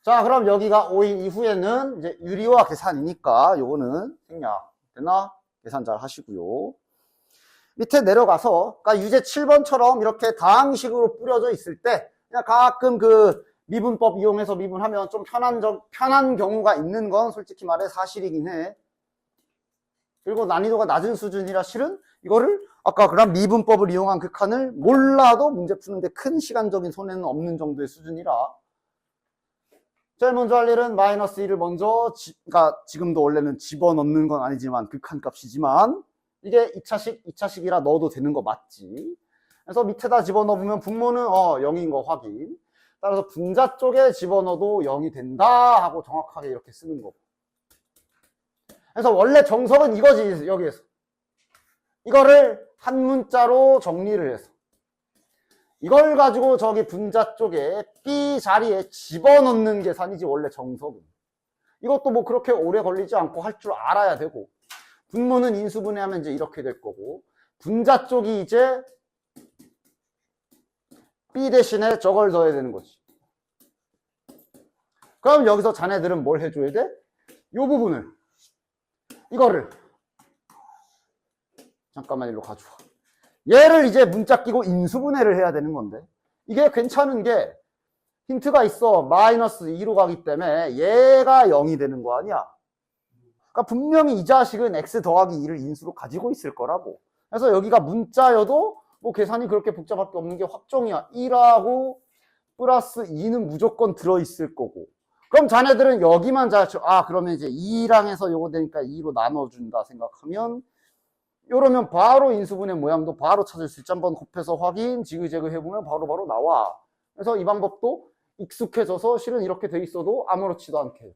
자, 그럼 여기가 5인 이후에는 이제 유리화 계산이니까 요거는 생략. 됐나? 계산 잘 하시고요. 밑에 내려가서, 그러니까 유제 7번처럼 이렇게 다항식으로 뿌려져 있을 때, 그냥 가끔 미분법 이용해서 미분하면 좀 편한 경우가 있는 건 솔직히 말해 사실이긴 해. 그리고 난이도가 낮은 수준이라 실은 이거를 아까 그런 미분법을 이용한 극한을 몰라도 문제 푸는데 큰 시간적인 손해는 없는 정도의 수준이라. 제일 먼저 할 일은 마이너스 1을 먼저, 그러니까 지금도 원래는 집어넣는 건 아니지만 극한값이지만 이게 2차식이라 넣어도 되는 거 맞지. 그래서 밑에다 집어넣으면 분모는 0인 거 확인. 따라서 분자 쪽에 집어넣어도 0이 된다 하고 정확하게 이렇게 쓰는 거고. 그래서 원래 정석은 이거지, 여기에서. 이거를 한 문자로 정리를 해서. 이걸 가지고 저기 분자 쪽에 B 자리에 집어넣는 계산이지, 원래 정석은. 이것도 뭐 그렇게 오래 걸리지 않고 할 줄 알아야 되고. 분모는 인수분해하면 이제 이렇게 될 거고. 분자 쪽이 이제 B 대신에 저걸 넣어야 되는 거지. 그럼 여기서 자네들은 뭘 해줘야 돼? 요 부분을. 이거를. 잠깐만 일로 가져와. 얘를 이제 문자 끼고 인수분해를 해야 되는 건데. 이게 괜찮은 게 힌트가 있어. 마이너스 2로 가기 때문에 얘가 0이 되는 거 아니야. 그러니까 분명히 이 자식은 x 더하기 2를 인수로 가지고 있을 거라고. 그래서 여기가 문자여도 뭐 계산이 그렇게 복잡할 게 없는 게 확정이야. 1하고 플러스 2는 무조건 들어있을 거고. 그럼 자네들은 여기만 그러면 이제 2랑 해서 요거 되니까 2로 나눠준다 생각하면 이러면 바로 인수분해 모양도 바로 찾을 수 있지. 한번 곱해서 확인, 지그재그 해보면 바로바로 나와. 그래서 이 방법도 익숙해져서 실은 이렇게 돼 있어도 아무렇지도 않게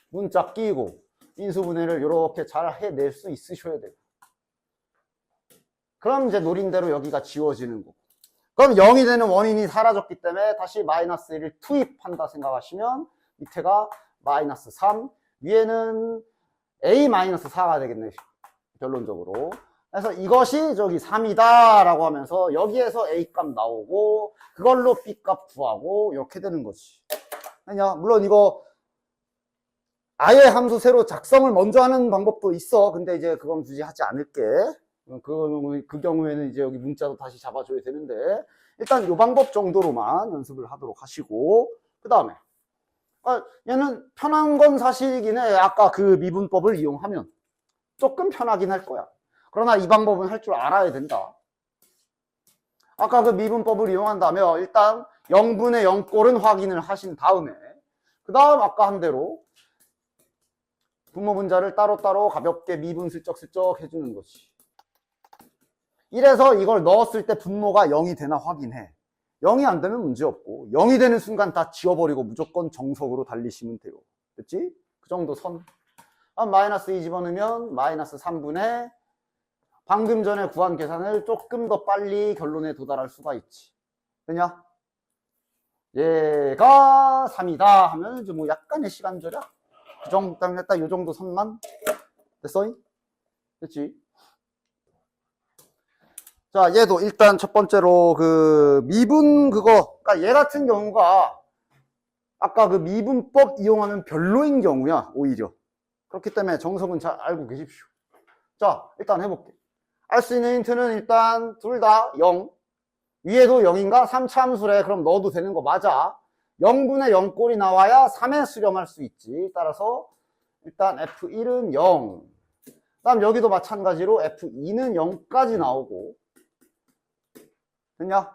문자 끼고 인수분해를 이렇게 잘 해낼 수 있으셔야 돼요. 그럼 이제 노린 대로 여기가 지워지는 거고. 그럼 0이 되는 원인이 사라졌기 때문에 다시 마이너스 1을 투입한다 생각하시면 밑에가 마이너스 3, 위에는 A-4가 되겠네, 결론적으로. 그래서 이것이 저기 3이다 라고 하면서 여기에서 A값 나오고 그걸로 B값 구하고 이렇게 되는 거지. 그냥 물론 이거 아예 함수 새로 작성을 먼저 하는 방법도 있어. 근데 이제 그건 굳이 하지 않을게. 그 경우에는 이제 여기 문자도 다시 잡아줘야 되는데 일단 이 방법 정도로만 연습을 하도록 하시고 그 다음에 얘는 편한 건 사실이긴 해. 아까 그 미분법을 이용하면 조금 편하긴 할 거야. 그러나 이 방법은 할 줄 알아야 된다. 아까 그 미분법을 이용한다면 일단 0분의 0꼴은 확인을 하신 다음에 그 다음 아까 한 대로 분모 분자를 따로따로 가볍게 미분 슬쩍슬쩍 해주는 거지. 이래서 이걸 넣었을 때 분모가 0이 되나 확인해. 0이 안 되면 문제없고 0이 되는 순간 다 지워버리고 무조건 정석으로 달리시면 돼요. 됐지? 그 정도 선. 마이너스 2 집어넣으면 마이너스 3분의 방금 전에 구한 계산을 조금 더 빨리 결론에 도달할 수가 있지. 되냐? 얘가 3이다 하면 이제 뭐 약간의 시간 절약? 그 정도, 딱 요 정도 선만? 됐어? 됐지? 자, 얘도 일단 첫 번째로 그 미분 그거, 그러니까 얘 같은 경우가 아까 그 미분법 이용하면 별로인 경우야, 오히려. 그렇기 때문에 정석은 잘 알고 계십시오. 자, 일단 해볼게. 알 수 있는 힌트는 일단 둘 다 0. 위에도 0인가? 3차 함수래. 그럼 넣어도 되는 거 맞아. 0분의 0꼴이 나와야 3에 수렴할 수 있지. 따라서 일단 F1은 0. 그 다음 여기도 마찬가지로 F2는 0까지 나오고. 됐냐?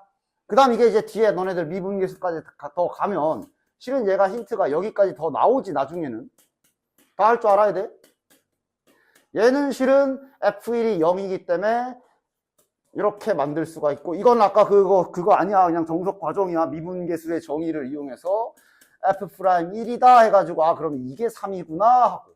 그 다음 이게 이제 뒤에 너네들 미분계수까지 더 가면 실은 얘가 힌트가 여기까지 더 나오지, 나중에는. 다 할 줄 알아야 돼. 얘는 실은 F1이 0이기 때문에 이렇게 만들 수가 있고, 이건 아까 그거 아니야. 그냥 정석 과정이야. 미분계수의 정의를 이용해서 F'1이다 해가지고, 아, 그럼 이게 3이구나 하고.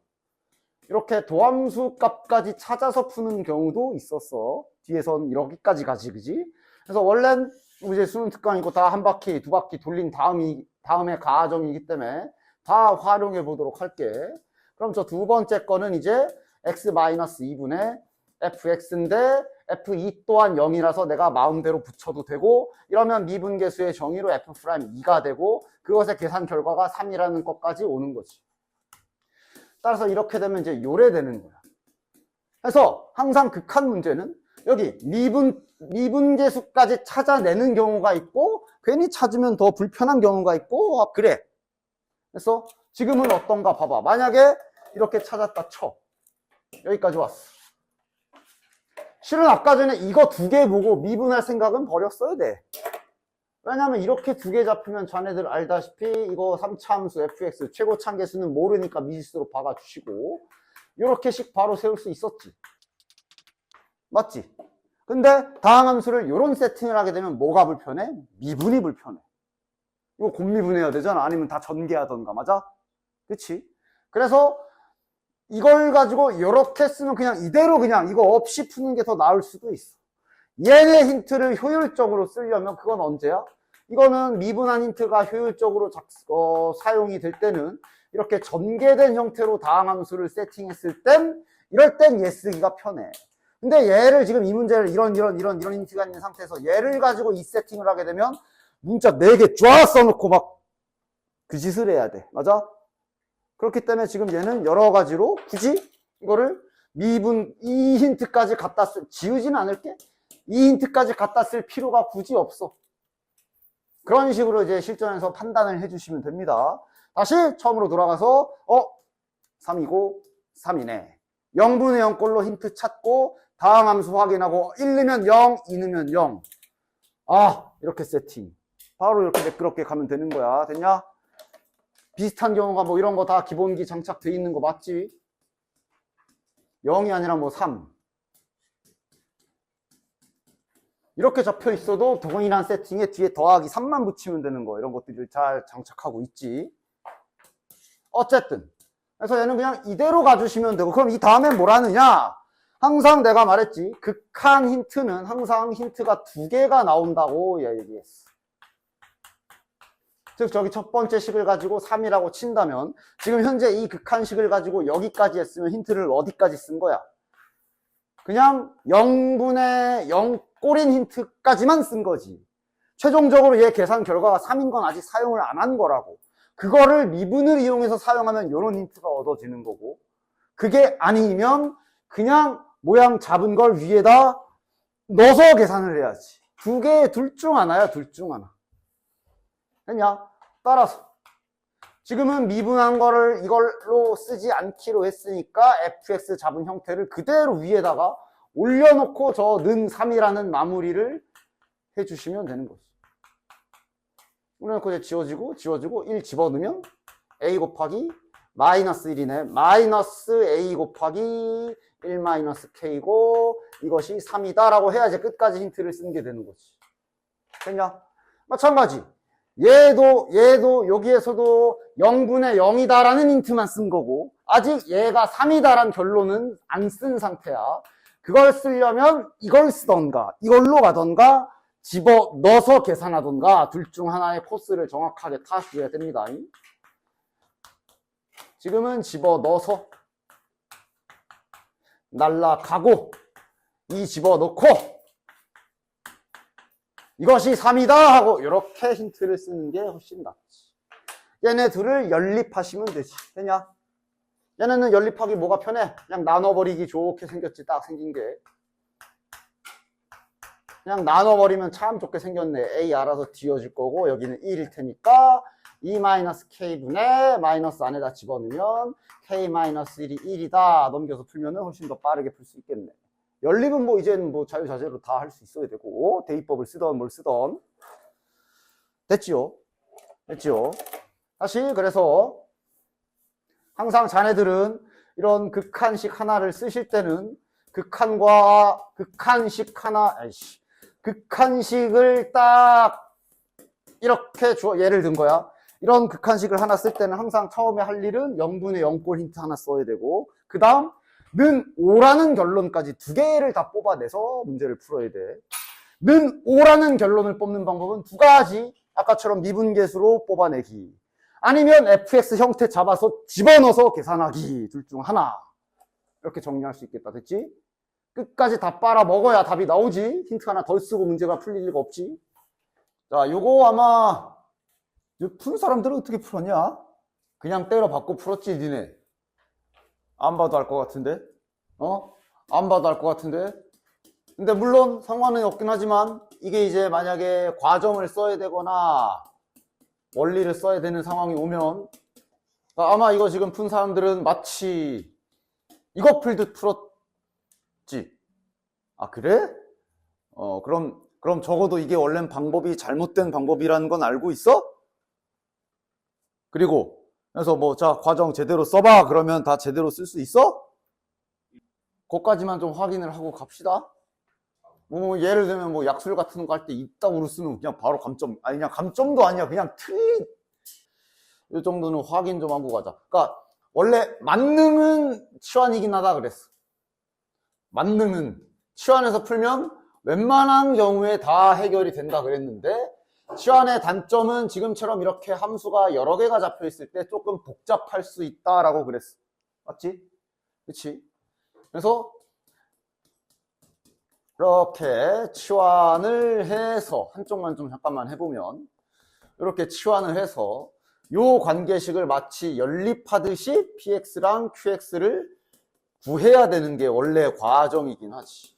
이렇게 도함수 값까지 찾아서 푸는 경우도 있었어. 뒤에선 이렇게까지 가지, 그지? 그래서 원래는 이제 수능 특강이고 다 한 바퀴, 두 바퀴 돌린 다음에 가정이기 때문에 다 활용해 보도록 할게. 그럼 저 두 번째 거는 이제 x-2분의 fx인데 f2 또한 0이라서 내가 마음대로 붙여도 되고, 이러면 미분계수의 정의로 f'2가 되고 그것의 계산 결과가 3이라는 것까지 오는 거지. 따라서 이렇게 되면 이제 요래되는 거야. 그래서 항상 극한 문제는 여기 미분계수까지 찾아내는 경우가 있고, 괜히 찾으면 더 불편한 경우가 있고, 아, 그래. 그래서 지금은 어떤가 봐봐. 만약에 이렇게 찾았다 쳐. 여기까지 왔어. 실은 아까 전에 이거 두 개 보고 미분할 생각은 버렸어야 돼. 왜냐면 이렇게 두 개 잡히면 자네들 알다시피 이거 3차 함수 fx 최고 참계수는 모르니까 미지수로 박아주시고 이렇게씩 바로 세울 수 있었지. 맞지? 근데 다항함수를 이런 세팅을 하게 되면 뭐가 불편해? 미분이 불편해. 이거 곱미분해야 되잖아. 아니면 다 전개하던가, 맞아? 그치? 그래서 이걸 가지고 이렇게 쓰면 그냥 이대로 그냥 이거 없이 푸는 게 더 나을 수도 있어. 얘네 힌트를 효율적으로 쓰려면 그건 언제야? 이거는 미분한 힌트가 효율적으로 사용이 될 때는 이렇게 전개된 형태로 다항함수를 세팅했을 땐 이럴 땐 얘 쓰기가 편해. 근데 얘를 지금 이 문제를 이런 힌트가 있는 상태에서 얘를 가지고 이 세팅을 하게 되면 문자 4개 쫙 써놓고 막 그 짓을 해야 돼. 맞아? 그렇기 때문에 지금 얘는 여러 가지로 굳이 이거를 이 힌트까지 갖다 지우진 않을게. 이 힌트까지 갖다 쓸 필요가 굳이 없어. 그런 식으로 이제 실전에서 판단을 해주시면 됩니다. 다시 처음으로 돌아가서 3이고 3이네. 0분의 0꼴로 힌트 찾고 다항함수 확인하고 1 넣으면 0, 2 넣으면 0. 아, 이렇게 세팅. 바로 이렇게 매끄럽게 가면 되는 거야. 됐냐? 비슷한 경우가 뭐 이런 거 다 기본기 장착돼 있는 거 맞지? 0이 아니라 뭐 3. 이렇게 적혀 있어도 동일한 세팅에 뒤에 더하기 3만 붙이면 되는 거. 이런 것들을 잘 장착하고 있지. 어쨌든. 그래서 얘는 그냥 이대로 가주시면 되고, 그럼 이 다음엔 뭘 하느냐? 항상 내가 말했지. 극한 힌트는 항상 힌트가 2개가 나온다고 얘기했어. 즉 저기 첫 번째 식을 가지고 3이라고 친다면 지금 현재 이 극한식을 가지고 여기까지 했으면 힌트를 어디까지 쓴 거야? 그냥 0분의 0꼴인 힌트까지만 쓴 거지. 최종적으로 얘 계산 결과가 3인 건 아직 사용을 안 한 거라고. 그거를 미분을 이용해서 사용하면 이런 힌트가 얻어지는 거고, 그게 아니면 그냥 모양 잡은 걸 위에다 넣어서 계산을 해야지. 두 개 둘 중 하나야, 둘 중 하나. 됐냐? 따라서 지금은 미분한 거를 이걸로 쓰지 않기로 했으니까 fx 잡은 형태를 그대로 위에다가 올려놓고 저 는 3이라는 마무리를 해주시면 되는 거지. 올려놓고 이제 지워지고 1 집어넣으면 a 곱하기 마이너스 1이네. 마이너스 a 곱하기 1 마이너스 k고 이것이 3이다 라고 해야 이제 끝까지 힌트를 쓰는 게 되는 거지. 됐냐? 마찬가지. 얘도 여기에서도 0분의 0이다라는 힌트만 쓴 거고, 아직 얘가 3이다라는 결론은 안 쓴 상태야. 그걸 쓰려면 이걸 쓰던가 이걸로 가던가 집어넣어서 계산하던가 둘 중 하나의 코스를 정확하게 타셔야 됩니다. 지금은 집어넣어서 날라가고 이 집어넣고 이것이 3이다 하고 이렇게 힌트를 쓰는 게 훨씬 낫지. 얘네 둘을 연립하시면 되지. 되냐? 얘네는 연립하기 뭐가 편해? 그냥 나눠버리기 좋게 생겼지. 딱 생긴 게 그냥 나눠버리면 참 좋게 생겼네. A 알아서 뒤어질 거고 여기는 1일 테니까 2-k분의 마이너스 안에다 집어넣으면 k-1이 1이다 넘겨서 풀면 훨씬 더 빠르게 풀 수 있겠네. 연립은 뭐 이제는 뭐 자유자재로 다 할 수 있어야 되고 대입법을 쓰던 뭘 쓰던 됐지요? 다시 그래서 항상 자네들은 이런 극한식 하나를 쓰실 때는 극한식을 딱 이렇게 예를 든 거야. 이런 극한식을 하나 쓸 때는 항상 처음에 할 일은 0분의 0꼴 힌트 하나 써야 되고 그 다음 는 5라는 결론까지 두 개를 다 뽑아내서 문제를 풀어야 돼. 는 5라는 결론을 뽑는 방법은 두 가지. 아까처럼 미분계수로 뽑아내기 아니면 fx 형태 잡아서 집어넣어서 계산하기 둘 중 하나. 이렇게 정리할 수 있겠다. 됐지? 끝까지 다 빨아먹어야 답이 나오지. 힌트 하나 덜 쓰고 문제가 풀릴 리가 없지. 자, 요거 아마 푼 사람들은 어떻게 풀었냐? 그냥 때려 받고 풀었지 니네. 안 봐도 알 것 같은데? 안 봐도 알 것 같은데? 근데 물론 상관은 없긴 하지만 이게 이제 만약에 과정을 써야 되거나 원리를 써야 되는 상황이 오면 아마 이거 지금 푼 사람들은 마치 이거 풀듯 풀었지. 아 그래? 그럼 적어도 이게 원래는 방법이 잘못된 방법이라는 건 알고 있어? 그리고 그래서 뭐 자 과정 제대로 써봐 그러면 다 제대로 쓸 수 있어? 그것까지만 좀 확인을 하고 갑시다. 뭐 예를 들면 뭐 약술 같은 거 할 때 이따구로 쓰면 그냥 바로 감점 아니 그냥 감점도 아니야 그냥 틀린 이 정도는 확인 좀 하고 가자. 그러니까 원래 만능은 치환이긴 하다 그랬어. 만능은 치환해서 풀면 웬만한 경우에 다 해결이 된다 그랬는데 치환의 단점은 지금처럼 이렇게 함수가 여러 개가 잡혀 있을 때 조금 복잡할 수 있다라고 그랬어. 맞지? 그치? 그래서 이렇게 치환을 해서 한쪽만 좀 잠깐만 해보면 이렇게 치환을 해서 요 관계식을 마치 연립하듯이 px랑 qx를 구해야 되는 게 원래 과정이긴 하지.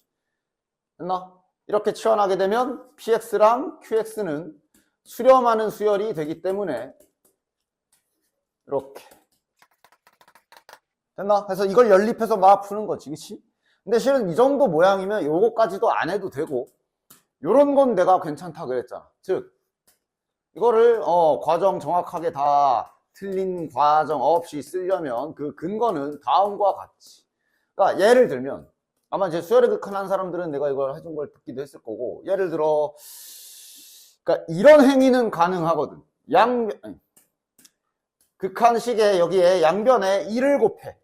됐나? 이렇게 치환하게 되면 px랑 qx는 수렴하는 수열이 되기 때문에 이렇게 됐나? 그래서 이걸 연립해서 막 푸는 거지, 그치? 근데 실은 이 정도 모양이면 요거까지도 안 해도 되고 요런 건 내가 괜찮다 그랬잖아. 즉 이거를 과정 정확하게 다 틀린 과정 없이 쓰려면 그 근거는 다음과 같이. 그러니까 예를 들면 아마 이제 수열의 극한한 사람들은 내가 이걸 해준 걸 듣기도 했을 거고 예를 들어 그러니까 이런 행위는 가능하거든. 극한식에 여기에 양변에 2를 곱해.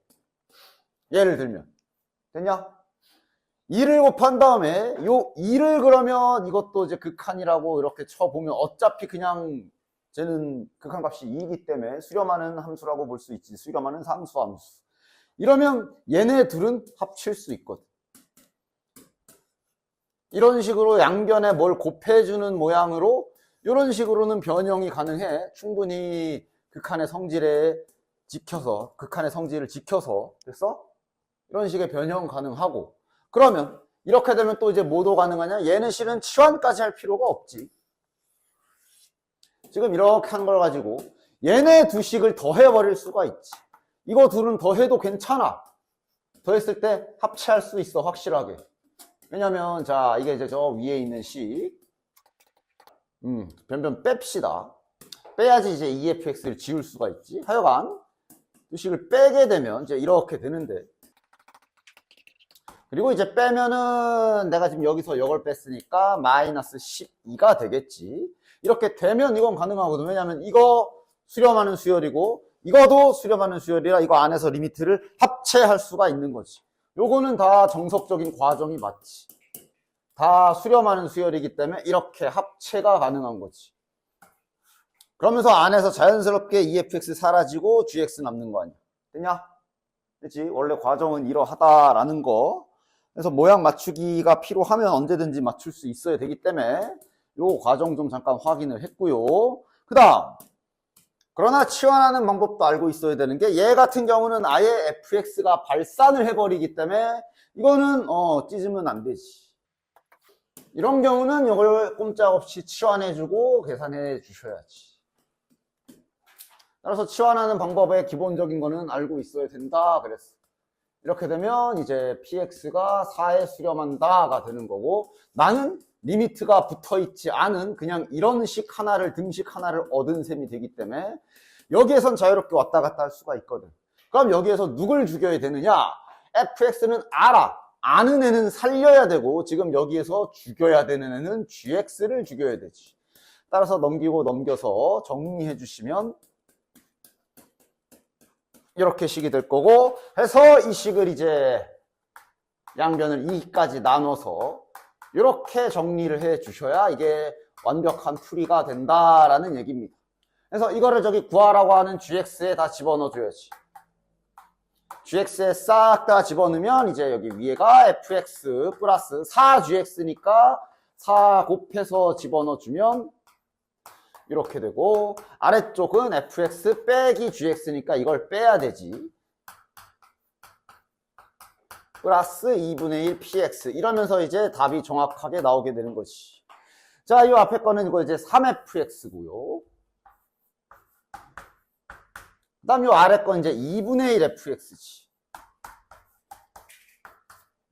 예를 들면 됐냐? 2를 곱한 다음에 요 2를 그러면 이것도 이제 극한이라고 이렇게 쳐보면 어차피 그냥 쟤는 극한값이 2이기 때문에 수렴하는 함수라고 볼 수 있지. 수렴하는 상수함수. 이러면 얘네 둘은 합칠 수 있거든. 이런 식으로 양변에 뭘 곱해주는 모양으로 이런 식으로는 변형이 가능해. 충분히 극한의 성질을 지켜서 됐어? 이런 식의 변형 가능하고 그러면 이렇게 되면 또 이제 뭐도 가능하냐? 얘는 실은 치환까지 할 필요가 없지. 지금 이렇게 한 걸 가지고 얘네 두 식을 더해버릴 수가 있지. 이거 둘은 더해도 괜찮아. 더했을 때 합치할 수 있어 확실하게. 왜냐면 자 이게 이제 저 위에 있는 식 변변 뺍시다. 빼야지 이제 EFX를 지울 수가 있지. 하여간 두 식을 빼게 되면 이제 이렇게 되는데 그리고 이제 빼면은 내가 지금 여기서 이걸 뺐으니까 마이너스 12가 되겠지. 이렇게 되면 이건 가능하거든. 왜냐면 이거 수렴하는 수열이고 이거도 수렴하는 수열이라 이거 안에서 리미트를 합체할 수가 있는 거지. 요거는 다 정석적인 과정이 맞지. 다 수렴하는 수열이기 때문에 이렇게 합체가 가능한 거지. 그러면서 안에서 자연스럽게 EFX 사라지고 GX 남는 거 아니야. 됐냐? 그치? 원래 과정은 이러하다라는 거. 그래서 모양 맞추기가 필요하면 언제든지 맞출 수 있어야 되기 때문에 요 과정 좀 잠깐 확인을 했고요. 그 다음, 그러나 치환하는 방법도 알고 있어야 되는 게 얘 같은 경우는 아예 FX가 발산을 해버리기 때문에 이거는 찢으면 안 되지. 이런 경우는 이걸 꼼짝없이 치환해주고 계산해 주셔야지. 따라서 치환하는 방법의 기본적인 거는 알고 있어야 된다 그랬어. 이렇게 되면 이제 PX가 4에 수렴한다가 되는 거고, 나는 리미트가 붙어있지 않은 그냥 이런 식 하나를, 등식 하나를 얻은 셈이 되기 때문에 여기에선 자유롭게 왔다 갔다 할 수가 있거든. 그럼 여기에서 누굴 죽여야 되느냐? fx는 알아. 아는 애는 살려야 되고, 지금 여기에서 죽여야 되는 애는 gx를 죽여야 되지. 따라서 넘기고 넘겨서 정리해 주시면 이렇게 식이 될 거고, 해서 이 식을 이제 양변을 2까지 나눠서 이렇게 정리를 해 주셔야 이게 완벽한 풀이가 된다라는 얘기입니다. 그래서 이거를 저기 구하라고 하는 gx에 다 집어넣어 줘야지. gx에 싹 다 집어넣으면 이제 여기 위에가 fx 플러스 4gx니까 4 곱해서 집어넣어 주면 이렇게 되고, 아래쪽은 fx 빼기 gx니까 이걸 빼야 되지. 플러스 2분의 1 px. 이러면서 이제 답이 정확하게 나오게 되는 거지. 자, 이 앞에 거는 이거 이제 3fx고요. 그 다음 요 아래 건 이제 2분의 1 fx지.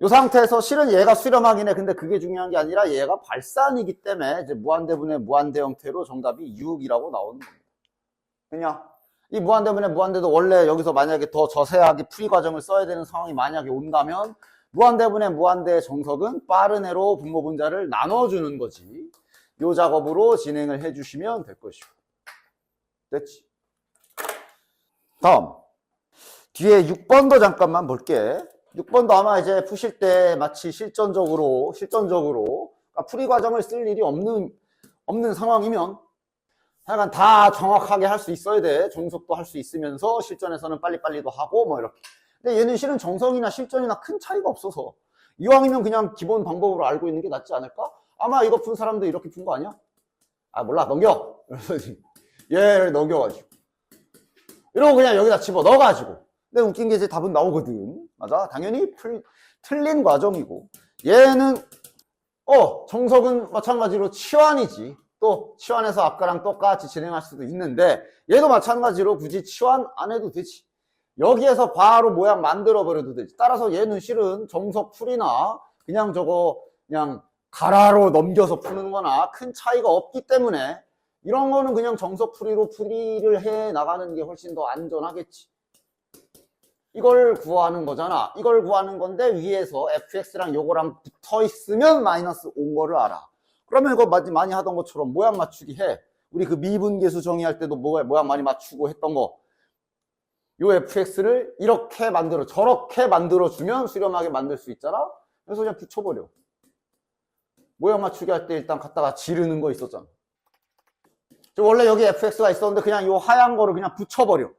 이 상태에서 실은 얘가 수렴하긴 해. 근데 그게 중요한 게 아니라 얘가 발산이기 때문에 이제 무한대분의 무한대 형태로 정답이 6이라고 나오는 겁니다. 그냥 이 무한대분의 무한대도 원래 여기서 만약에 더 저세하게 풀이 과정을 써야 되는 상황이 만약에 온다면 무한대분의 무한대의 정석은 빠른 애로 분모 분자를 나눠주는 거지. 이 작업으로 진행을 해주시면 될 것이고. 됐지? 다음 뒤에 6번도 잠깐만 볼게. 6번도 아마 이제 푸실 때 마치 실전적으로 그러니까 풀이 과정을 쓸 일이 없는 상황이면 하여간 다 정확하게 할 수 있어야 돼. 정석도 할 수 있으면서 실전에서는 빨리빨리도 하고 뭐 이렇게. 근데 얘는 실은 정석이나 실전이나 큰 차이가 없어서 이왕이면 그냥 기본 방법으로 알고 있는 게 낫지 않을까? 아마 이거 푼 사람도 이렇게 푼 거 아니야? 아 몰라, 넘겨. 그래서 얘를 넘겨가지고 이러고 그냥 여기다 집어 넣어가지고. 근데 웃긴 게 이제 답은 나오거든. 맞아? 당연히 틀린 과정이고. 얘는 정석은 마찬가지로 치환이지. 또 치환해서 아까랑 똑같이 진행할 수도 있는데 얘도 마찬가지로 굳이 치환 안 해도 되지. 여기에서 바로 모양 만들어 버려도 되지. 따라서 얘는 실은 정석 풀이나 그냥 저거 그냥 가라로 넘겨서 푸는 거나 큰 차이가 없기 때문에 이런 거는 그냥 정석 풀이로 풀이를 해 나가는 게 훨씬 더 안전하겠지. 이걸 구하는 거잖아. 이걸 구하는 건데 위에서 fx랑 요거랑 붙어 있으면 마이너스 온 거를 알아. 그러면 이거 많이 하던 것처럼 모양 맞추기 해. 우리 그 미분계수 정의할 때도 모양 많이 맞추고 했던 거. 요 fx를 이렇게 저렇게 만들어주면 수렴하게 만들 수 있잖아. 그래서 그냥 붙여버려. 모양 맞추기 할 때 일단 갖다가 지르는 거 있었잖아. 원래 여기 fx가 있었는데 그냥 요 하얀 거를 그냥 붙여버려.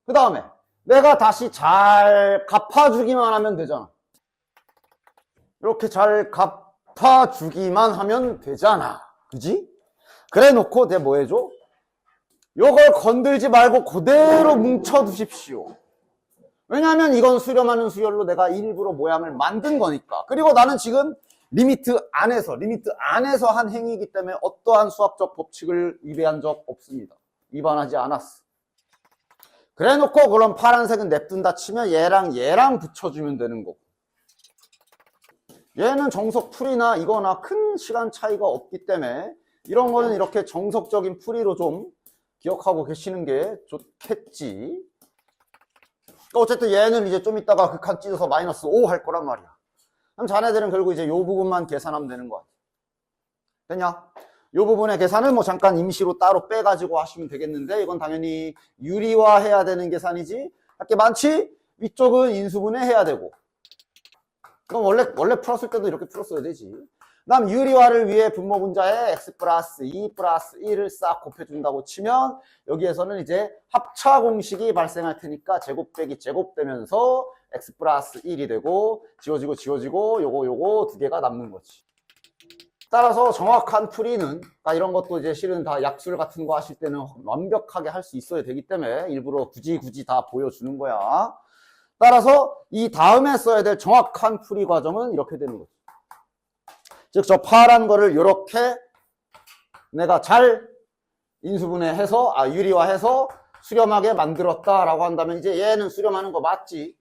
그 다음에 내가 다시 잘 갚아주기만 하면 되잖아. 이렇게 잘 갚아주기만 하면 되잖아. 그지? 그래 놓고 내가 뭐 해줘? 요걸 건들지 말고 그대로 뭉쳐두십시오. 왜냐하면 이건 수렴하는 수열로 내가 일부러 모양을 만든 거니까. 그리고 나는 지금 리미트 안에서 한 행위이기 때문에 어떠한 수학적 법칙을 위배한 적 없습니다. 위반하지 않았어. 그래 놓고 그럼 파란색은 냅둔다 치면 얘랑 붙여주면 되는 거고. 얘는 정석 풀이나 이거나 큰 시간 차이가 없기 때문에 이런 거는 이렇게 정석적인 풀이로 좀 기억하고 계시는 게 좋겠지. 어쨌든 얘는 이제 좀 이따가 극한 찢어서 마이너스 5 할 거란 말이야. 그럼 자네들은 결국 이제 요 부분만 계산하면 되는 거야. 됐냐? 이 부분의 계산은 뭐 잠깐 임시로 따로 빼가지고 하시면 되겠는데, 이건 당연히 유리화해야 되는 계산이지. 할 게 많지? 위쪽은 인수분해 해야 되고. 그럼 원래 풀었을 때도 이렇게 풀었어야 되지. 그 다음 유리화를 위해 분모 분자에 x 플러스 2 플러스 1을 싹 곱해준다고 치면, 여기에서는 이제 합차 공식이 발생할 테니까 제곱 빼기 제곱 되면서 x 플러스 1이 되고, 지워지고 요거 두 개가 남는 거지. 따라서 정확한 풀이는, 그러니까 이런 것도 이제 실은 다 약술 같은 거 하실 때는 완벽하게 할 수 있어야 되기 때문에 일부러 굳이 다 보여주는 거야. 따라서 이 다음에 써야 될 정확한 풀이 과정은 이렇게 되는 거죠. 즉, 저 파란 거를 이렇게 내가 잘 인수분해해서, 유리화해서 수렴하게 만들었다라고 한다면, 이제 얘는 수렴하는 거 맞지?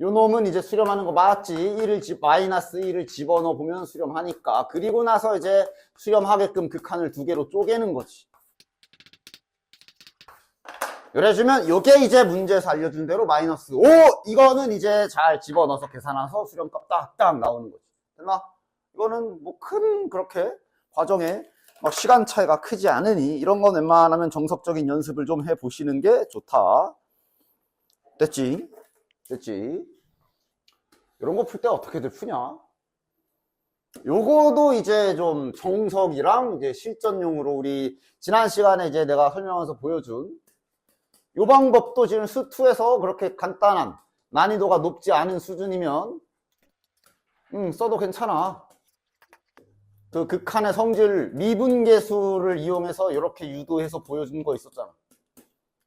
요 놈은 이제 수렴하는 거 맞지? 마이너스 1을 집어넣어 보면 수렴하니까. 그리고 나서 이제 수렴하게끔 그 칸을 두 개로 쪼개는 거지. 이래주면 요게 이제 문제에서 알려준 대로 마이너스 5! 이거는 이제 잘 집어넣어서 계산해서 수렴값 딱 나오는 거지. 됐나? 이거는 뭐 큰 그렇게 과정에 시간 차이가 크지 않으니 이런 건 웬만하면 정석적인 연습을 좀 해보시는 게 좋다. 됐지? 이런 거 풀 때 어떻게들 푸냐? 요거도 이제 좀 정석이랑 이제 실전용으로 우리 지난 시간에 이제 내가 설명해서 보여준 요 방법도 지금 수2에서 그렇게 간단한 난이도가 높지 않은 수준이면 써도 괜찮아. 그 극한의 성질 미분계수를 이용해서 이렇게 유도해서 보여준 거 있었잖아.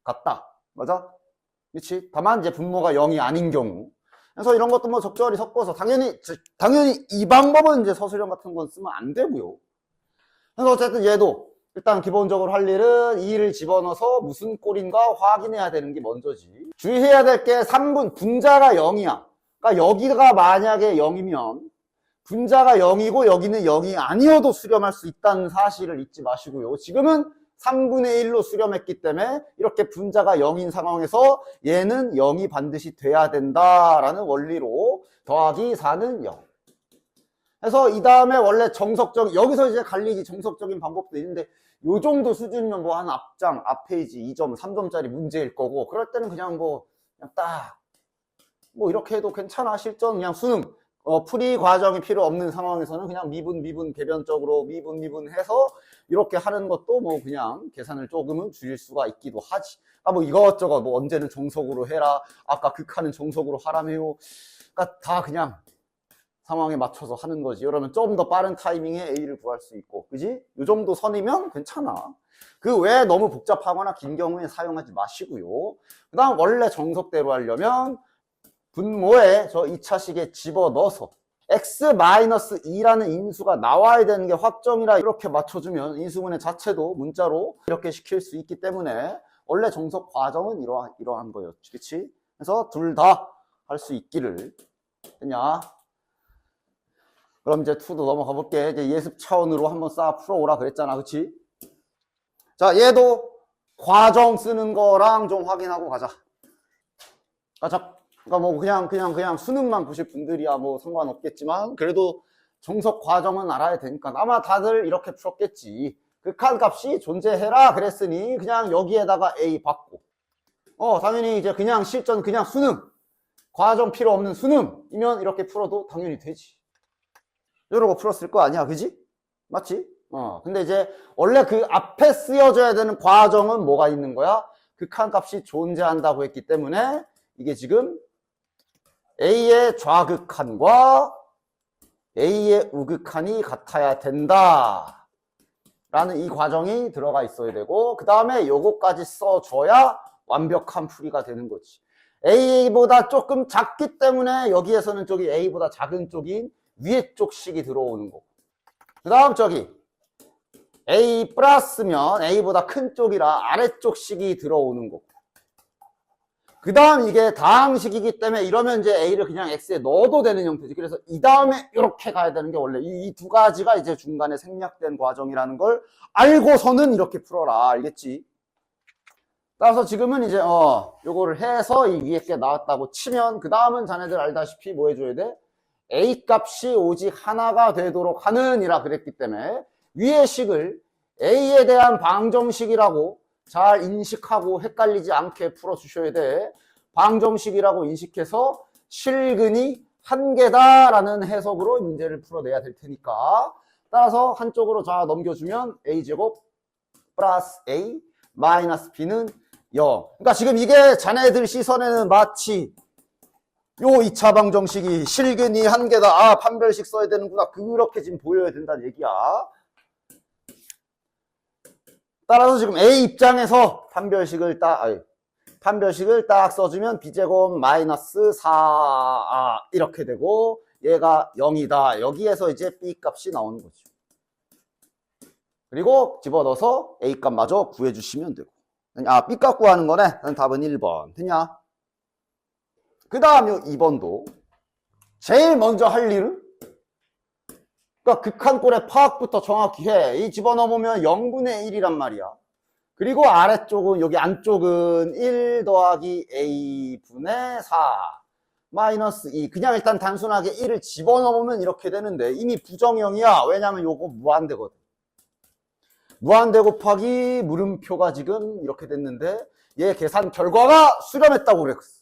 같다. 맞아? 그렇지? 다만 이제 분모가 0이 아닌 경우. 그래서 이런 것도 뭐 적절히 섞어서 당연히 이 방법은 이제 서술형 같은 건 쓰면 안 되고요. 그래서 어쨌든 얘도 일단 기본적으로 할 일은 2를 집어넣어서 무슨 꼴인가 확인해야 되는 게 먼저지. 주의해야 될 게 3분 분자가 0이야. 그러니까 여기가 만약에 0이면 분자가 0이고 여기는 0이 아니어도 수렴할 수 있다는 사실을 잊지 마시고요. 지금은 3분의 1로 수렴했기 때문에 이렇게 분자가 0인 상황에서 얘는 0이 반드시 돼야 된다라는 원리로 더하기 4는 0. 그래서 이 다음에 원래 정석적인, 여기서 이제 갈리기 정석적인 방법도 있는데 요 정도 수준이면 뭐 한 앞 페이지 2점, 3점짜리 문제일 거고, 그럴 때는 그냥 이렇게 해도 괜찮아. 실전 그냥 수능. 풀이 과정이 필요 없는 상황에서는 그냥 미분 개변적으로 미분해서 이렇게 하는 것도 뭐 그냥 계산을 조금은 줄일 수가 있기도 하지. 뭐 이것저것 뭐 언제는 정석으로 해라. 아까 극한은 정석으로 하라며요. 그러니까 다 그냥 상황에 맞춰서 하는 거지. 그러면 좀 더 빠른 타이밍에 A를 구할 수 있고, 그지? 이 정도 선이면 괜찮아. 그 외에 너무 복잡하거나 긴 경우에 사용하지 마시고요. 그 다음 원래 정석대로 하려면 분모에 저 2차식에 집어넣어서 x-2라는 인수가 나와야 되는 게 확정이라 이렇게 맞춰주면 인수분해 자체도 문자로 이렇게 시킬 수 있기 때문에 원래 정석 과정은 이러한 거였지. 그치? 그래서 둘 다 할 수 있기를. 됐냐? 그럼 이제 2도 넘어가 볼게. 이제 예습 차원으로 한번 싹 풀어오라 그랬잖아. 그치? 자, 얘도 과정 쓰는 거랑 좀 확인하고 가자. 그러니까 뭐 그냥 수능만 보실 분들이야 뭐 상관없겠지만, 그래도 정석 과정은 알아야 되니까 아마 다들 이렇게 풀었겠지. 극한값이 존재해라 그랬으니 그냥 여기에다가 A 받고, 당연히 이제 그냥 실전 그냥 수능, 과정 필요 없는 수능이면 이렇게 풀어도 당연히 되지. 이러고 풀었을 거 아니야, 그지? 맞지? 근데 이제 원래 그 앞에 쓰여져야 되는 과정은 뭐가 있는 거야? 극한값이 존재한다고 했기 때문에 이게 지금 A의 좌극한과 A의 우극한이 같아야 된다 라는 이 과정이 들어가 있어야 되고, 그 다음에 요거까지 써줘야 완벽한 풀이가 되는 거지. A보다 조금 작기 때문에 여기에서는 저기 A보다 작은 쪽인 위에 쪽 식이 들어오는 거고, 그 다음 저기 A 플러스면 A보다 큰 쪽이라 아래쪽 식이 들어오는 거고, 그 다음 이게 다항식이기 때문에 이러면 이제 A를 그냥 X에 넣어도 되는 형태지. 그래서 이 다음에 이렇게 가야 되는 게 원래 이 두 가지가 이제 중간에 생략된 과정이라는 걸 알고서는 이렇게 풀어라. 알겠지? 따라서 지금은 이제 요거를 해서 이 위에 게 나왔다고 치면, 그 다음은 자네들 알다시피 뭐 해줘야 돼? A 값이 오직 하나가 되도록 하는 이라 그랬기 때문에 위의 식을 A에 대한 방정식이라고 잘 인식하고 헷갈리지 않게 풀어주셔야 돼. 방정식이라고 인식해서 실근이 한 개다라는 해석으로 문제를 풀어내야 될 테니까. 따라서 한쪽으로 자 넘겨주면 A제곱 플러스 A 마이너스 B는 0. 그러니까 지금 이게 자네들 시선에는 마치 요 2차 방정식이 실근이 한 개다. 아, 판별식 써야 되는구나. 그렇게 지금 보여야 된다는 얘기야. 따라서 지금 A 입장에서 판별식을 딱 써주면 B제곱 마이너스 4 이렇게 되고 얘가 0이다. 여기에서 이제 B 값이 나오는 거죠. 그리고 집어넣어서 A 값마저 구해주시면 되고. B 값 구하는 거네. 답은 1번. 됐냐? 그 다음 2번도 제일 먼저 할 일은 그러니까 극한꼴의 파악부터 정확히 해. 이 집어넣으면 0분의 1이란 말이야. 그리고 아래쪽은 여기 안쪽은 1 더하기 A분의 4 마이너스 2. 그냥 일단 단순하게 1을 집어넣으면 이렇게 되는데 이미 부정형이야. 왜냐면 요거 무한대거든. 무한대 곱하기 물음표가 지금 이렇게 됐는데 얘 계산 결과가 수렴했다고 그랬어.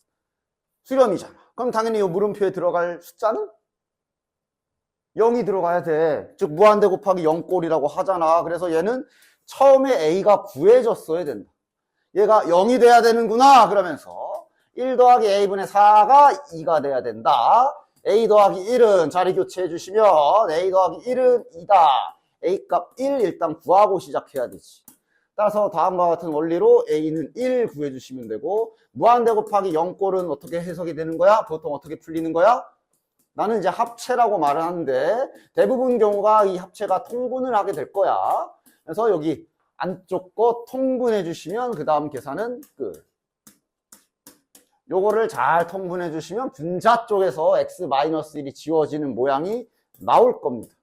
수렴이잖아. 그럼 당연히 이 물음표에 들어갈 숫자는 0이 들어가야 돼. 즉 무한대 곱하기 0꼴이라고 하잖아. 그래서 얘는 처음에 A가 구해졌어야 된다. 얘가 0이 돼야 되는구나 그러면서 1 더하기 A분의 4가 2가 돼야 된다. A 더하기 1은 자리 교체해 주시면 A 더하기 1은 2다. A 값 1 일단 구하고 시작해야 되지. 따라서 다음과 같은 원리로 A는 1 구해주시면 되고 무한대 곱하기 0꼴은 어떻게 해석이 되는 거야? 보통 어떻게 풀리는 거야? 나는 이제 합체라고 말을 하는데 대부분 경우가 이 합체가 통분을 하게 될 거야. 그래서 여기 안쪽 거 통분해 주시면 그 다음 계산은 끝. 요거를 잘 통분해 주시면 분자 쪽에서 x-1이 지워지는 모양이 나올 겁니다.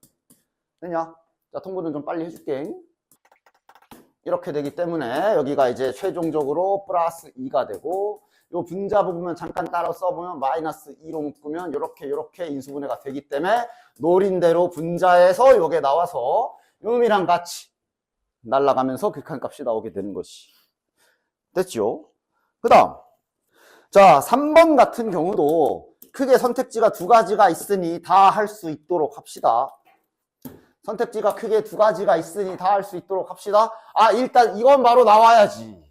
되냐? 자, 통분은 좀 빨리 해줄게. 이렇게 되기 때문에 여기가 이제 최종적으로 플러스 2가 되고 요 분자 부분만 잠깐 따라 써보면 마이너스 2로 묶으면 요렇게 인수분해가 되기 때문에 노린대로 분자에서 요게 나와서 요놈이랑 같이 날아가면서 극한값이 나오게 되는 것이 됐죠? 그 다음 자 3번 같은 경우도 크게 선택지가 두 가지가 있으니 다 할 수 있도록 합시다. 선택지가 크게 두 가지가 있으니 다 할 수 있도록 합시다. 일단 이건 바로 나와야지.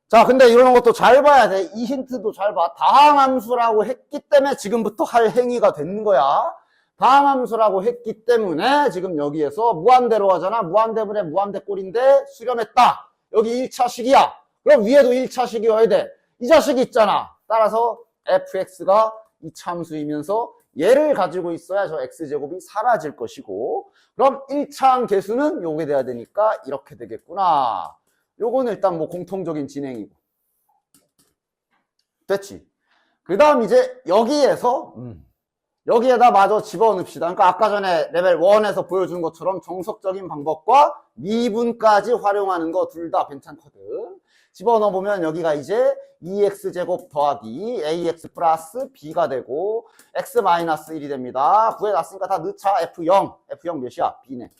자, 근데 이런 것도 잘 봐야 돼. 이 힌트도 잘 봐. 다항함수라고 했기 때문에 지금부터 할 행위가 되는 거야. 다항함수라고 했기 때문에 지금 여기에서 무한대로 하잖아. 무한대분의 무한대꼴인데 수렴했다. 여기 1차식이야. 그럼 위에도 1차식이어야 돼. 이 자식이 있잖아. 따라서 fx가 이차함수이면서 얘를 가지고 있어야 저 x제곱이 사라질 것이고 그럼 1차항 계수는 요게 돼야 되니까 이렇게 되겠구나. 요거는 일단 뭐 공통적인 진행이고 됐지. 그 다음 이제 여기에서 여기에다 마저 집어넣읍시다. 그러니까 아까 전에 레벨 1에서 보여준 것처럼 정석적인 방법과 미분까지 활용하는 거 둘 다 괜찮거든. 집어넣어보면 여기가 이제 2x제곱 더하기 ax 플러스 b가 되고 x 마이너스 1이 됩니다. 구해놨으니까 다 넣자. f0 몇이야? b네.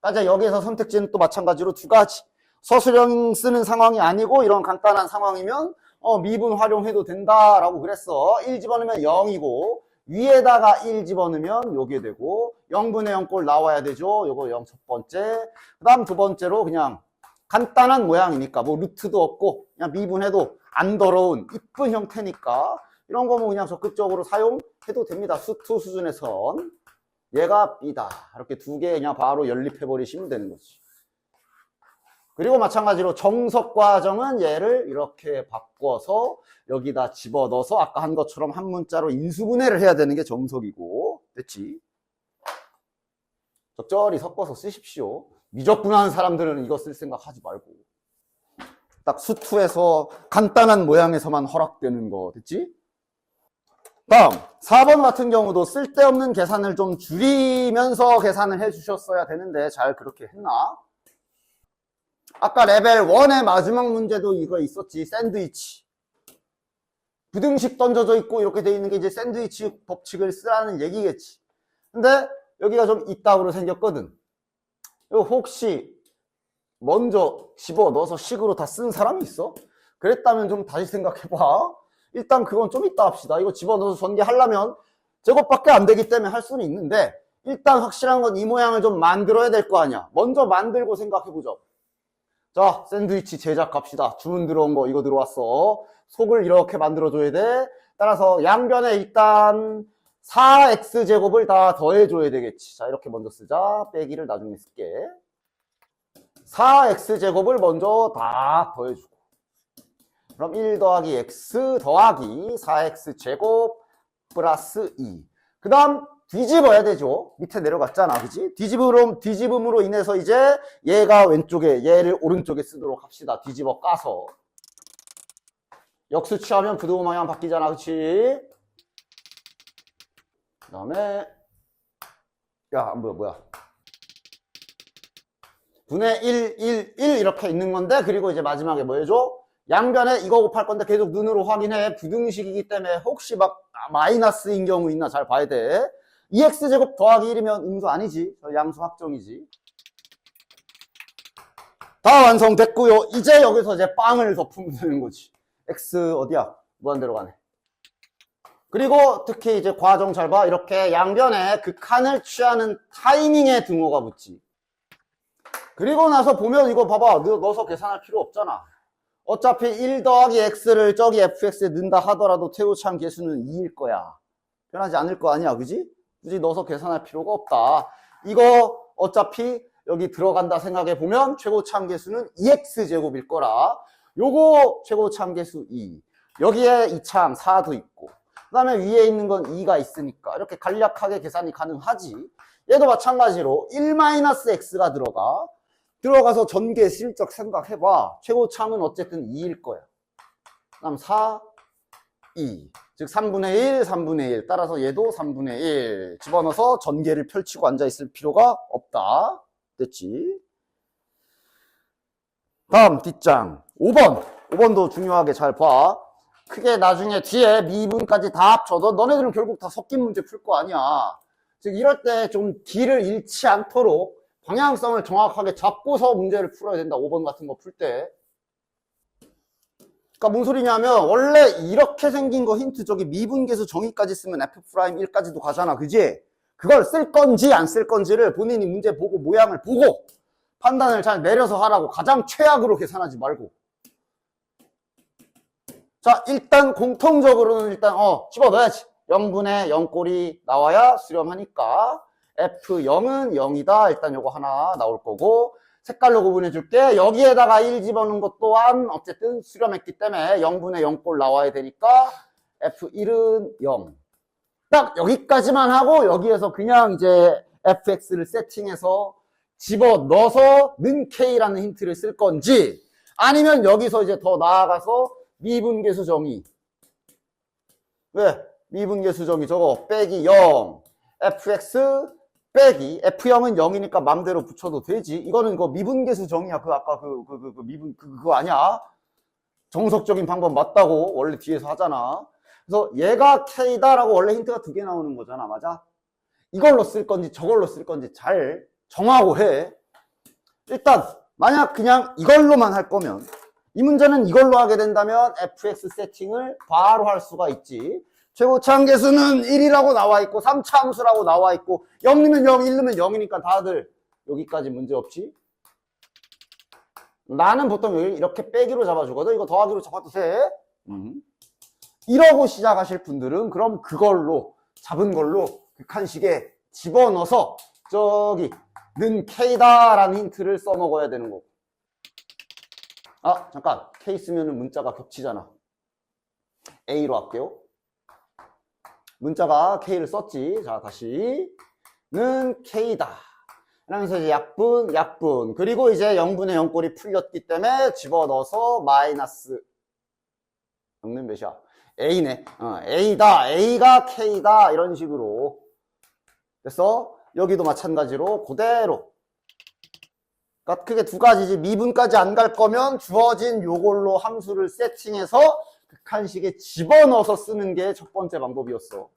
그러니까 여기에서 선택지는 또 마찬가지로 두 가지. 서술형 쓰는 상황이 아니고 이런 간단한 상황이면 미분 활용해도 된다라고 그랬어. 1 집어넣으면 0이고 위에다가 1 집어넣으면 요게 되고 0분의 0꼴 나와야 되죠. 요거 0 첫 번째. 그 다음 두 번째로 그냥 간단한 모양이니까 뭐 루트도 없고 그냥 미분해도 안 더러운 이쁜 형태니까 이런 거 뭐 그냥 적극적으로 사용해도 됩니다. 수투 수준의 선. 얘가 B다. 이렇게 두 개 그냥 바로 연립해 버리시면 되는 거지. 그리고 마찬가지로 정석 과정은 얘를 이렇게 바꿔서 여기다 집어넣어서 아까 한 것처럼 한 문자로 인수분해를 해야 되는 게 정석이고 됐지? 적절히 섞어서 쓰십시오. 미적분하는 사람들은 이거 쓸 생각 하지 말고 딱 수투에서 간단한 모양에서만 허락되는 거 됐지? 다음 4번 같은 경우도 쓸데없는 계산을 좀 줄이면서 계산을 해주셨어야 되는데 잘 그렇게 했나? 아까 레벨 1의 마지막 문제도 이거 있었지. 샌드위치 부등식 던져져 있고 이렇게 돼 있는 게 이제 샌드위치 법칙을 쓰라는 얘기겠지. 근데 여기가 좀 이따구로 생겼거든. 이거 혹시 먼저 집어넣어서 식으로 다 쓴 사람이 있어? 그랬다면 좀 다시 생각해봐. 일단 그건 좀 이따 합시다. 이거 집어넣어서 전개하려면 저것밖에 안 되기 때문에 할 수는 있는데 일단 확실한 건 이 모양을 좀 만들어야 될 거 아니야. 먼저 만들고 생각해보자. 자, 샌드위치 제작합시다. 주문 들어온 거 이거 들어왔어. 속을 이렇게 만들어줘야 돼. 따라서 양변에 일단 4x제곱을 다 더해줘야 되겠지. 자, 이렇게 먼저 쓰자. 빼기를 나중에 쓸게. 4x제곱을 먼저 다 더해주고. 그럼 1 더하기 x 더하기 4x제곱 플러스 2. 그 다음 뒤집어야 되죠. 밑에 내려갔잖아. 그치? 뒤집음으로 인해서 이제 얘가 왼쪽에, 얘를 오른쪽에 쓰도록 합시다. 뒤집어 까서. 역수 취하면 부등호 방향 바뀌잖아. 그치? 그 다음에, 야, 뭐야. 분의 1 이렇게 있는 건데, 그리고 이제 마지막에 뭐 해줘? 양변에 이거 곱할 건데 계속 눈으로 확인해. 부등식이기 때문에 혹시 막 마이너스인 경우 있나 잘 봐야 돼. 2x제곱 더하기 1이면 음수 아니지. 양수 확정이지. 다 완성됐고요. 이제 여기서 이제 빵을 덮으면 되는 거지. x 어디야? 무한대로 가네. 그리고 특히 이제 과정 잘 봐. 이렇게 양변에 극한을 취하는 타이밍에 등호가 붙지. 그리고 나서 보면 이거 봐봐. 넣어서 계산할 필요 없잖아. 어차피 1 더하기 x를 저기 fx에 넣는다 하더라도 최고참 계수는 2일 거야. 변하지 않을 거 아니야. 그지? 굳이 넣어서 계산할 필요가 없다. 이거 어차피 여기 들어간다 생각해 보면 최고참 계수는 2x제곱일 거라. 요거 최고참 계수 2. 여기에 이참 4도 있고. 그 다음에 위에 있는 건 2가 있으니까 이렇게 간략하게 계산이 가능하지. 얘도 마찬가지로 1-x가 들어가서 전개 실적 생각해봐. 최고참은 어쨌든 2일 거야. 그 다음 4, 2. 즉 3분의 1, 3분의 1. 따라서 얘도 3분의 1. 집어넣어서 전개를 펼치고 앉아있을 필요가 없다. 됐지? 다음 뒷장 5번. 5번도 중요하게 잘 봐. 크게 나중에 뒤에 미분까지 다 합쳐도 너네들은 결국 다 섞인 문제 풀 거 아니야. 즉 이럴 때 좀 길을 잃지 않도록 방향성을 정확하게 잡고서 문제를 풀어야 된다. 5번 같은 거 풀 때. 그러니까 뭔 소리냐면 원래 이렇게 생긴 거 힌트 저기 미분계수 정의까지 쓰면 F'1까지도 가잖아. 그지? 그걸 쓸 건지 안 쓸 건지를 본인이 문제 보고 모양을 보고 판단을 잘 내려서 하라고. 가장 최악으로 계산하지 말고. 자, 일단 공통적으로는 일단 집어넣어야지. 0분의 0꼴이 나와야 수렴하니까 F0은 0이다. 일단 요거 하나 나올 거고 색깔로 구분해 줄게. 여기에다가 1 집어넣은 것 또한 어쨌든 수렴했기 때문에 0분의 0꼴 나와야 되니까 F1은 0. 딱 여기까지만 하고 여기에서 그냥 이제 fx를 세팅해서 집어넣어서 는 k라는 힌트를 쓸 건지 아니면 여기서 이제 더 나아가서 미분계수 정의. 왜? 미분계수 정의 저거 빼기 0 fx 빼기 f0은 0이니까 맘대로 붙여도 되지. 이거는 그 미분계수 정의야. 그 아까 미분 그거 아니야? 정석적인 방법 맞다고 원래 뒤에서 하잖아. 그래서 얘가 k다라고 원래 힌트가 2개 나오는 거잖아. 맞아? 이걸로 쓸 건지 저걸로 쓸 건지 잘 정하고 해. 일단 만약 그냥 이걸로만 할 거면 이 문제는 이걸로 하게 된다면 fx 세팅을 바로 할 수가 있지. 최고참 계수는 1이라고 나와 있고 3차 함수라고 나와 있고 0 넣으면 0, 1 넣으면 0이니까 다들 여기까지 문제 없지. 나는 보통 이렇게 빼기로 잡아주거든. 이거 더하기로 잡아도 돼. 이러고 시작하실 분들은 그럼 그걸로 잡은 걸로 극한식에 집어넣어서 저기 는 k다라는 힌트를 써먹어야 되는 거고. 아 잠깐 k 쓰면은 문자가 겹치잖아. a로 할게요. 문자가 k를 썼지. 자 다시 는 k다 그러면서 이제 약분 그리고 이제 0분의 0꼴이 풀렸기 때문에 집어넣어서 마이너스 0는 몇이야? a네. a다. a가 k다. 이런 식으로 됐어? 여기도 마찬가지로 그대로. 그러니까 크게 두 가지지. 미분까지 안 갈 거면 주어진 요걸로 함수를 세팅해서 극한식에 집어넣어서 쓰는 게 첫 번째 방법이었어.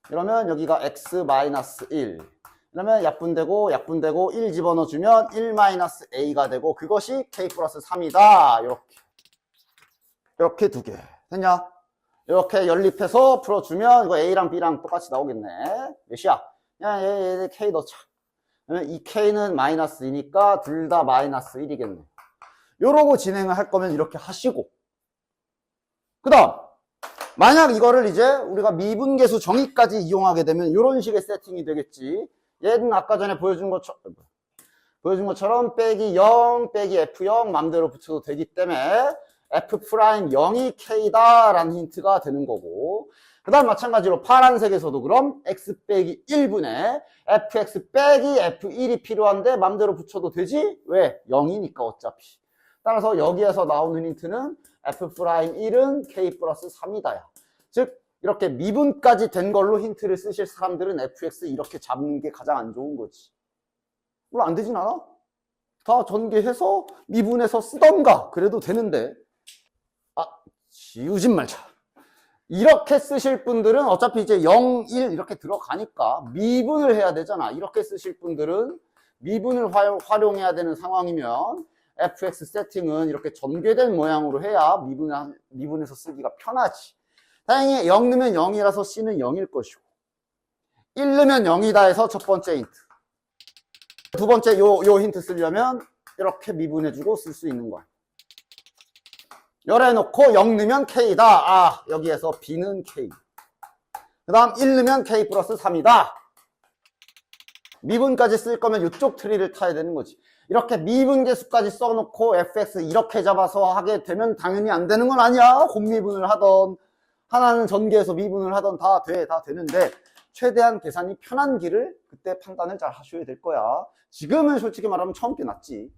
그러면 여기가 x-1. 그러면 약분되고 1 집어넣어주면 1-a가 되고 그것이 k 플러스 3이다. 이렇게 두 개. 됐냐? 이렇게 연립해서 풀어주면 이거 a랑 b랑 똑같이 나오겠네. 몇이야? 야, 얘 k 넣자. 그러면 이 k는 -2니까 둘 다 -1이겠네. 요러고 진행을 할 거면 이렇게 하시고. 그 다음, 만약 이거를 이제 우리가 미분계수 정의까지 이용하게 되면 이런 식의 세팅이 되겠지. 얘는 아까 전에 보여준 것처럼 빼기 0, 빼기 F0 맘대로 붙여도 되기 때문에 F'0이 K다 라는 힌트가 되는 거고, 그 다음 마찬가지로 파란색에서도 그럼 X 빼기 1분의 FX 빼기 F1이 필요한데 맘대로 붙여도 되지? 왜? 0이니까 어차피. 따라서 여기에서 나오는 힌트는 F'1은 K 플러스 3이다. 즉 이렇게 미분까지 된 걸로 힌트를 쓰실 사람들은 fx 이렇게 잡는 게 가장 안 좋은 거지. 물론 안 되진 않아. 다 전개해서 미분해서 쓰던가 그래도 되는데, 지우진 말자. 이렇게 쓰실 분들은 어차피 이제 0, 1 이렇게 들어가니까 미분을 해야 되잖아. 이렇게 쓰실 분들은 미분을 활용해야 되는 상황이면 fx 세팅은 이렇게 전개된 모양으로 해야 미분해서 쓰기가 편하지. 다행히 0 넣으면 0이라서 C는 0일 것이고 1 넣으면 0이다 해서 첫 번째 힌트. 두 번째 요 힌트 쓰려면 이렇게 미분해주고 쓸 수 있는 거야. 열어놓고 0 넣으면 K다. 여기에서 B는 K. 그 다음 1 넣으면 K 플러스 3이다. 미분까지 쓸 거면 이쪽 트리를 타야 되는 거지. 이렇게 미분계수까지 써놓고 fx 이렇게 잡아서 하게 되면 당연히 안 되는 건 아니야. 곱미분을 하던 하나는 전개해서 미분을 하던 다 되는데 최대한 계산이 편한 길을 그때 판단을 잘 하셔야 될 거야. 지금은 솔직히 말하면 처음 게 낫지.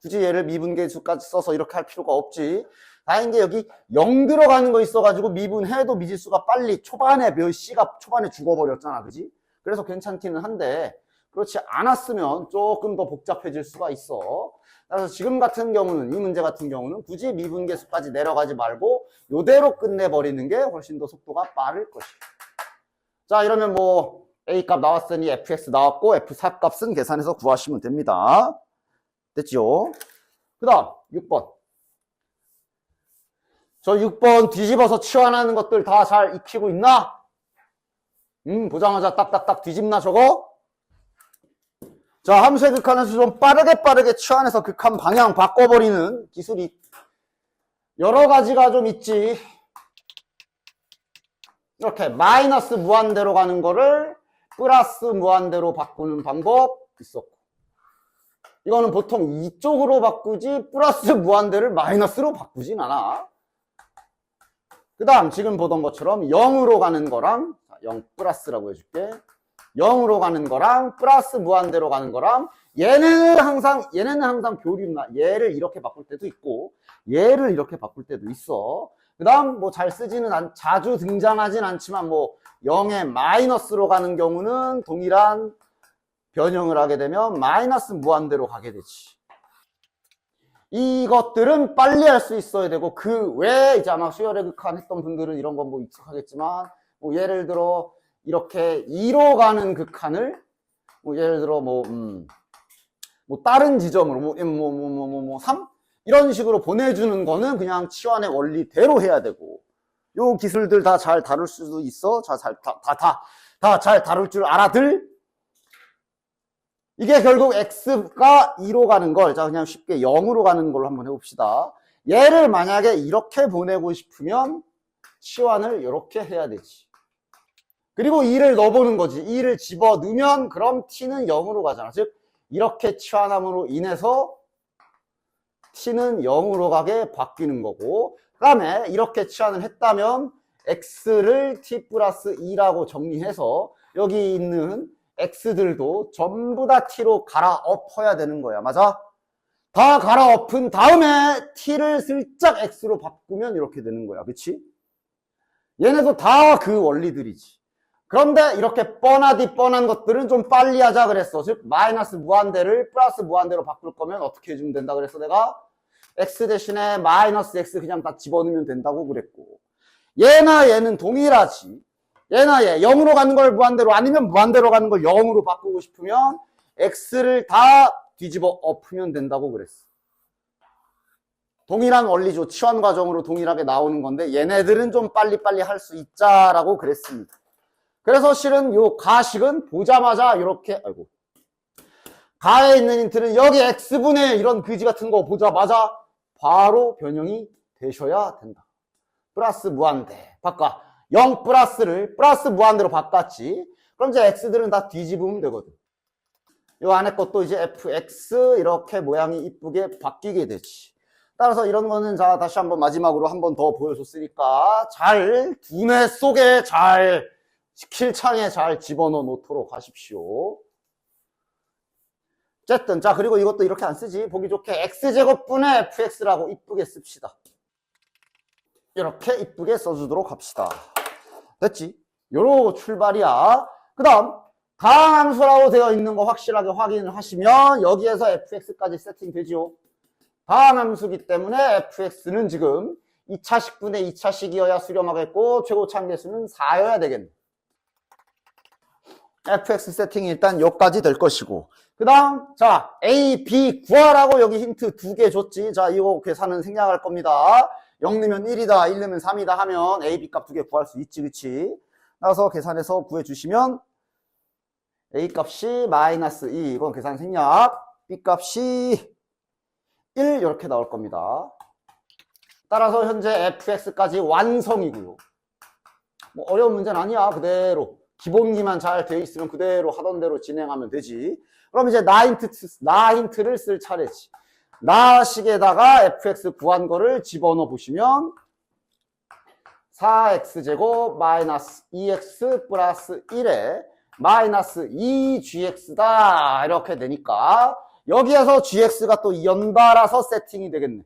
굳이 얘를 미분계수까지 써서 이렇게 할 필요가 없지. 다행인 게 여기 0 들어가는 거 있어가지고 미분해도 미지수가 빨리 초반에 몇 C가 초반에 죽어버렸잖아. 그지? 그래서 괜찮기는 한데 그렇지 않았으면 조금 더 복잡해질 수가 있어. 그래서 지금 같은 경우는, 이 문제 같은 경우는 굳이 미분계수까지 내려가지 말고 이대로 끝내버리는 게 훨씬 더 속도가 빠를 것이야. 자, 이러면 뭐 A 값 나왔으니 fx 나왔고 f4 값은 계산해서 구하시면 됩니다. 됐죠? 그 다음 6번. 저 6번 뒤집어서 치환하는 것들 다 잘 익히고 있나? 보자마자 딱딱딱 뒤집나 저거? 자, 함수의 극한에서 좀 빠르게 치환해서 극한 방향 바꿔버리는 기술이 여러 가지가 좀 있지. 이렇게 마이너스 무한대로 가는 거를 플러스 무한대로 바꾸는 방법 있었고, 이거는 보통 이쪽으로 바꾸지 플러스 무한대를 마이너스로 바꾸진 않아. 그 다음 지금 보던 것처럼 0으로 가는 거랑 0 플러스라고 해줄게. 0으로 가는 거랑 플러스 무한대로 가는 거랑 얘는 항상 교류나 얘를 이렇게 바꿀 때도 있고 얘를 이렇게 바꿀 때도 있어. 그 다음 뭐 잘 쓰지는 자주 등장하진 않지만 뭐 0에 마이너스로 가는 경우는 동일한 변형을 하게 되면 마이너스 무한대로 가게 되지. 이것들은 빨리 할 수 있어야 되고 그 외에 이제 아마 수열의 극한 했던 분들은 이런 건 뭐 익숙하겠지만 뭐 예를 들어 이렇게 2로 가는 극한을 뭐 예를 들어 뭐 다른 지점으로 3 이런 식으로 보내주는 거는 그냥 치환의 원리대로 해야 되고, 요 기술들 다 잘 다룰 수도 있어. 다 잘 다룰 줄 알아들. 이게 결국 x가 2로 가는 걸, 자 그냥 쉽게 0으로 가는 걸로 한번 해봅시다. 얘를 만약에 이렇게 보내고 싶으면 치환을 이렇게 해야 되지. 그리고 2를 넣어보는 거지. 2를 집어넣으면 그럼 t는 0으로 가잖아. 즉 이렇게 치환함으로 인해서 t는 0으로 가게 바뀌는 거고, 그 다음에 이렇게 치환을 했다면 x를 t 플러스 2라고 정리해서 여기 있는 x들도 전부 다 t로 갈아엎어야 되는 거야. 맞아? 다 갈아엎은 다음에 t를 슬쩍 x로 바꾸면 이렇게 되는 거야. 그치? 얘네도 다 그 원리들이지. 그런데 이렇게 뻔하디 뻔한 것들은 좀 빨리 하자 그랬어. 즉 마이너스 무한대를 플러스 무한대로 바꿀 거면 어떻게 해주면 된다 그랬어 내가? x 대신에 마이너스 x 그냥 다 집어넣으면 된다고 그랬고, 얘나 얘는 동일하지. 얘나 얘 0으로 가는 걸 무한대로 아니면 무한대로 가는 걸 0으로 바꾸고 싶으면 x를 다 뒤집어 엎으면 된다고 그랬어. 동일한 원리죠. 치환 과정으로 동일하게 나오는 건데 얘네들은 좀 빨리빨리 할 수 있자라고 그랬습니다. 그래서 실은 요 가식은 보자마자 이렇게 가에 있는 힌트는 여기 x분의 이런 그지 같은 거 보자마자 바로 변형이 되셔야 된다. 플러스 무한대 바꿔 0 플러스를 플러스 무한대로 바꿨지. 그럼 이제 x들은 다 뒤집으면 되거든. 요 안에 것도 이제 fx 이렇게 모양이 이쁘게 바뀌게 되지. 따라서 이런 거는 자 다시 한번 마지막으로 한 번 더 보여줬으니까 잘 두뇌 속에 잘 실창에 잘 집어넣어 놓도록 하십시오. 어쨌든 자 그리고 이것도 이렇게 안 쓰지. 보기 좋게 x제곱분의 fx라고 이쁘게 씁시다. 이렇게 이쁘게 써주도록 합시다. 됐지? 요로 출발이야. 그 다음 다항함수라고 되어 있는 거 확실하게 확인을 하시면 여기에서 fx까지 세팅되죠. 다항함수기 때문에 fx는 지금 2차식분의 2차식이어야 수렴하겠고 최고차항계수는 4여야 되겠네. fx 세팅이 일단 여기까지 될 것이고 그 다음 자 a, b 구하라고 여기 힌트 2개 줬지. 자 이거 계산은 생략할 겁니다. 0 넣으면 1이다 1 넣으면 3이다 하면 a, b 값 2개 구할 수 있지 그치? 나와서 계산해서 구해주시면 a 값이 마이너스 2 이건 계산 생략 b 값이 1 이렇게 나올 겁니다. 따라서 현재 fx까지 완성이고요. 뭐 어려운 문제는 아니야. 그대로 기본기만 잘 되어 있으면 그대로 하던 대로 진행하면 되지. 그럼 이제 나 힌트를 쓸 차례지. 나식에다가 fx 구한 거를 집어넣어 보시면 4x제곱 마이너스 2x 플러스 1에 마이너스 2gx다 이렇게 되니까 여기에서 gx가 또 연달아서 세팅이 되겠네.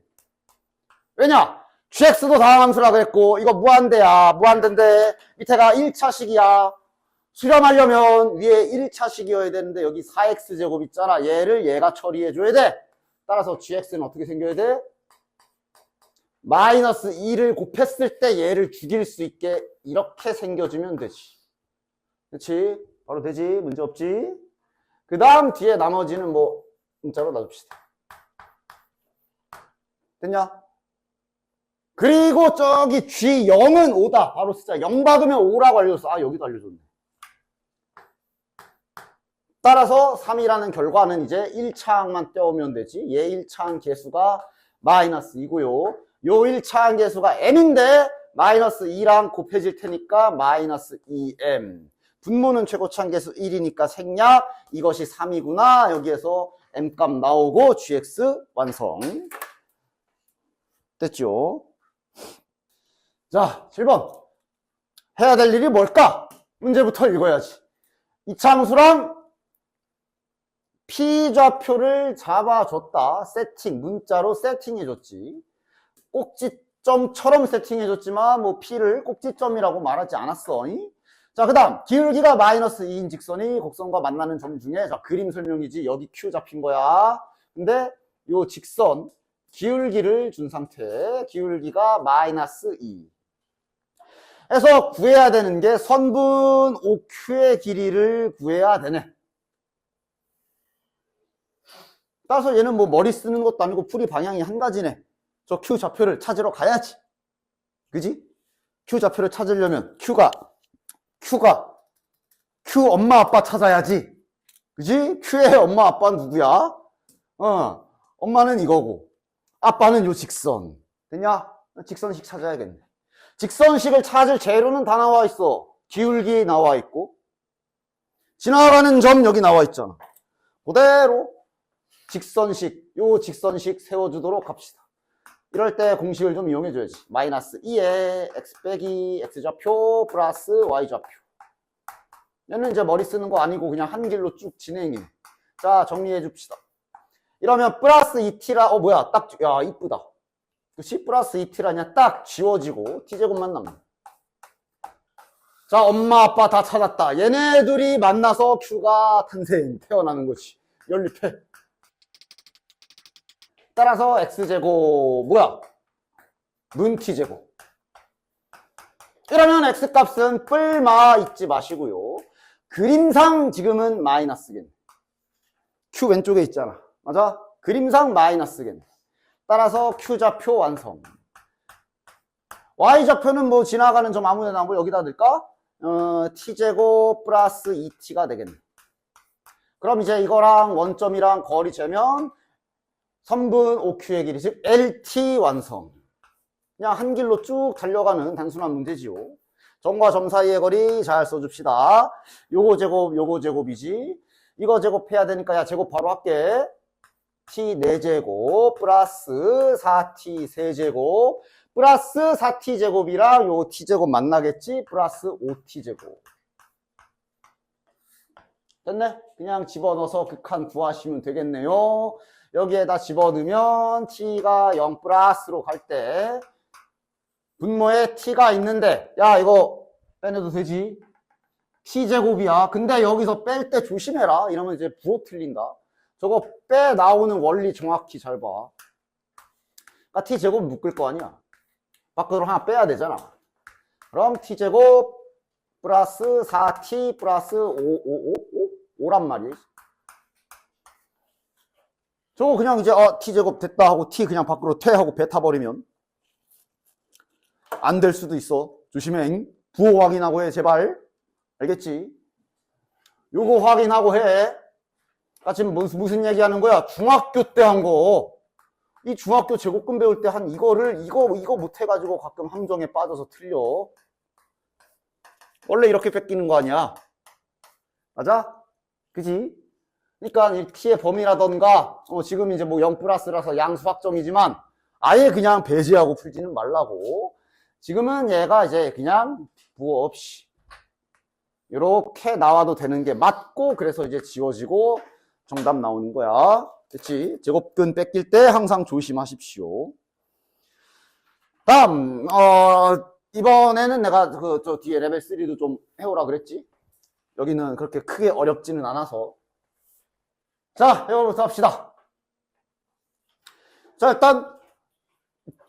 왜냐? gx도 다항함수라고 했고 이거 무한대야. 무한대인데 밑에가 1차식이야. 수렴하려면 위에 1차식이어야 되는데 여기 4x제곱 있잖아. 얘를 얘가 처리해줘야 돼. 따라서 gx는 어떻게 생겨야 돼? 마이너스 2를 곱했을 때 얘를 죽일 수 있게 이렇게 생겨주면 되지. 그렇지? 바로 되지. 문제 없지? 그 다음 뒤에 나머지는 뭐 문자로 놔둡시다. 됐냐? 그리고 저기 G0은 5다. 바로 쓰자. 0 받으면 5라고 알려줬어. 아 여기도 알려줬네. 따라서 3이라는 결과는 이제 1차항만 떼오면 되지. 얘 1차항 계수가 마이너스 2고요. 요 1차항 계수가 m인데 마이너스 2랑 곱해질 테니까 마이너스 2m. 분모는 최고차항 계수 1이니까 생략. 이것이 3이구나. 여기에서 m값 나오고 gx 완성. 됐죠? 자, 7번. 해야 될 일이 뭘까? 문제부터 읽어야지. 이차함수랑 P좌표를 잡아줬다. 세팅, 문자로 세팅해줬지. 꼭지점처럼 세팅해줬지만 뭐 P를 꼭지점이라고 말하지 않았어. 자, 그 다음 기울기가 마이너스 2인 직선이 곡선과 만나는 점 중에 자 그림 설명이지. 여기 Q 잡힌 거야. 근데 요 직선 기울기를 준 상태. 기울기가 마이너스 2. 해서 구해야 되는 게 선분 OQ의 길이를 구해야 되네. 따라서 얘는 뭐 머리 쓰는 것도 아니고 풀이 방향이 한 가지네. 저 Q 좌표를 찾으러 가야지. 그지? Q 좌표를 찾으려면 Q 엄마 아빠 찾아야지. 그지? Q의 엄마 아빠는 누구야? 엄마는 이거고 아빠는 요 직선. 됐냐? 직선식 찾아야겠네. 직선식을 찾을 재료는 다 나와 있어. 기울기 나와 있고 지나가는 점 여기 나와 있잖아. 그대로 직선식, 요 직선식 세워주도록 합시다. 이럴 때 공식을 좀 이용해줘야지. 마이너스 2에 x 빼기 x좌표 플러스 y좌표. 얘는 이제 머리 쓰는 거 아니고 그냥 한 길로 쭉 진행해. 자, 정리해 줍시다. 이러면 플러스 2t라, 뭐야, 딱, 야, 이쁘다. 그치? 플러스 2t라냐 딱 지워지고 t제곱만 남네. 자, 엄마 아빠 다 찾았다. 얘네들이 만나서 Q가 태어나는 거지. 연립해. 따라서 x제곱 뭐야? 문 t제곱. 이러면 x값은 뿔마 잊지 마시고요. 그림상 지금은 마이너스겠네. q 왼쪽에 있잖아. 맞아? 그림상 마이너스겠네. 따라서 q좌표 완성. y좌표는 뭐 지나가는 점 아무데나 뭐 여기다 넣을까? t제곱 플러스 2t가 되겠네. 그럼 이제 이거랑 원점이랑 거리 재면 3분 5q의 길이 즉 lt 완성. 그냥 한 길로 쭉 달려가는 단순한 문제지요. 점과 점 사이의 거리 잘 써줍시다. 요거 제곱 요거 제곱이지. 이거 제곱해야 되니까 야 제곱 바로 할게. t 4제곱 플러스 4t 세제곱 플러스 4t 제곱이랑 요 t 제곱 만나겠지? 플러스 5t 제곱. 됐네? 그냥 집어넣어서 극한 구하시면 되겠네요. 여기에다 집어넣으면 t가 0 플러스로 갈 때 분모에 t가 있는데 야 이거 빼내도 되지? t제곱이야. 근데 여기서 뺄 때 조심해라. 이러면 이제 부호 틀린다. 저거 빼 나오는 원리 정확히 잘 봐. 그러니까 t제곱 묶을 거 아니야. 밖으로 하나 빼야 되잖아. 그럼 t제곱 플러스 4t 플러스 5란 말이지. 저거 그냥 이제 t제곱 됐다 하고 t 그냥 밖으로 퇴하고 배 타버리면 안 될 수도 있어. 조심해. 부호 확인하고 해 제발. 알겠지? 요거 확인하고 해. 아, 지금 무슨 얘기하는 거야? 중학교 때 한 거. 이 중학교 제곱근 배울 때 한 이거를 이거 못해가지고 가끔 함정에 빠져서 틀려. 원래 이렇게 뺏기는 거 아니야? 맞아? 그지? 그러니까 이 t의 범위라던가 지금 이제 뭐 0 플러스라서 양수 확정이지만 아예 그냥 배제하고 풀지는 말라고. 지금은 얘가 이제 그냥 부호 없이 이렇게 나와도 되는 게 맞고 그래서 이제 지워지고 정답 나오는 거야. 됐지? 제곱근 뺏길 때 항상 조심하십시오. 다음 이번에는 내가 저 뒤에 레벨 3도 좀 해오라 그랬지? 여기는 그렇게 크게 어렵지는 않아서. 자, 이거부터 합시다. 자, 일단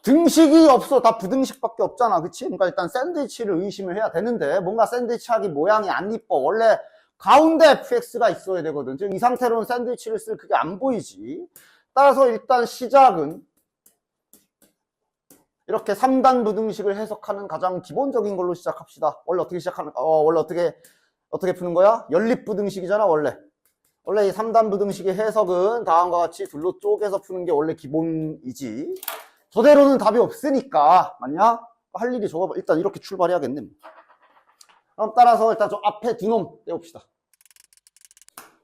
등식이 없어. 다 부등식밖에 없잖아. 그치? 그러니까 일단 샌드위치를 의심을 해야 되는데 뭔가 샌드위치하기 모양이 안 이뻐. 원래 가운데 fx가 있어야 되거든. 즉 이 상태로는 샌드위치를 쓸 그게 안 보이지. 따라서 일단 시작은 이렇게 3단 부등식을 해석하는 가장 기본적인 걸로 시작합시다. 원래 어떻게 시작하는 원래 어떻게 푸는 거야? 연립 부등식이잖아, 원래 이 3단 부등식의 해석은 다음과 같이 둘로 쪼개서 푸는 게 원래 기본이지. 저대로는 답이 없으니까. 맞냐? 할 일이 저거 일단 이렇게 출발해야겠네. 그럼 따라서 일단 저 앞에 두 놈 떼봅시다.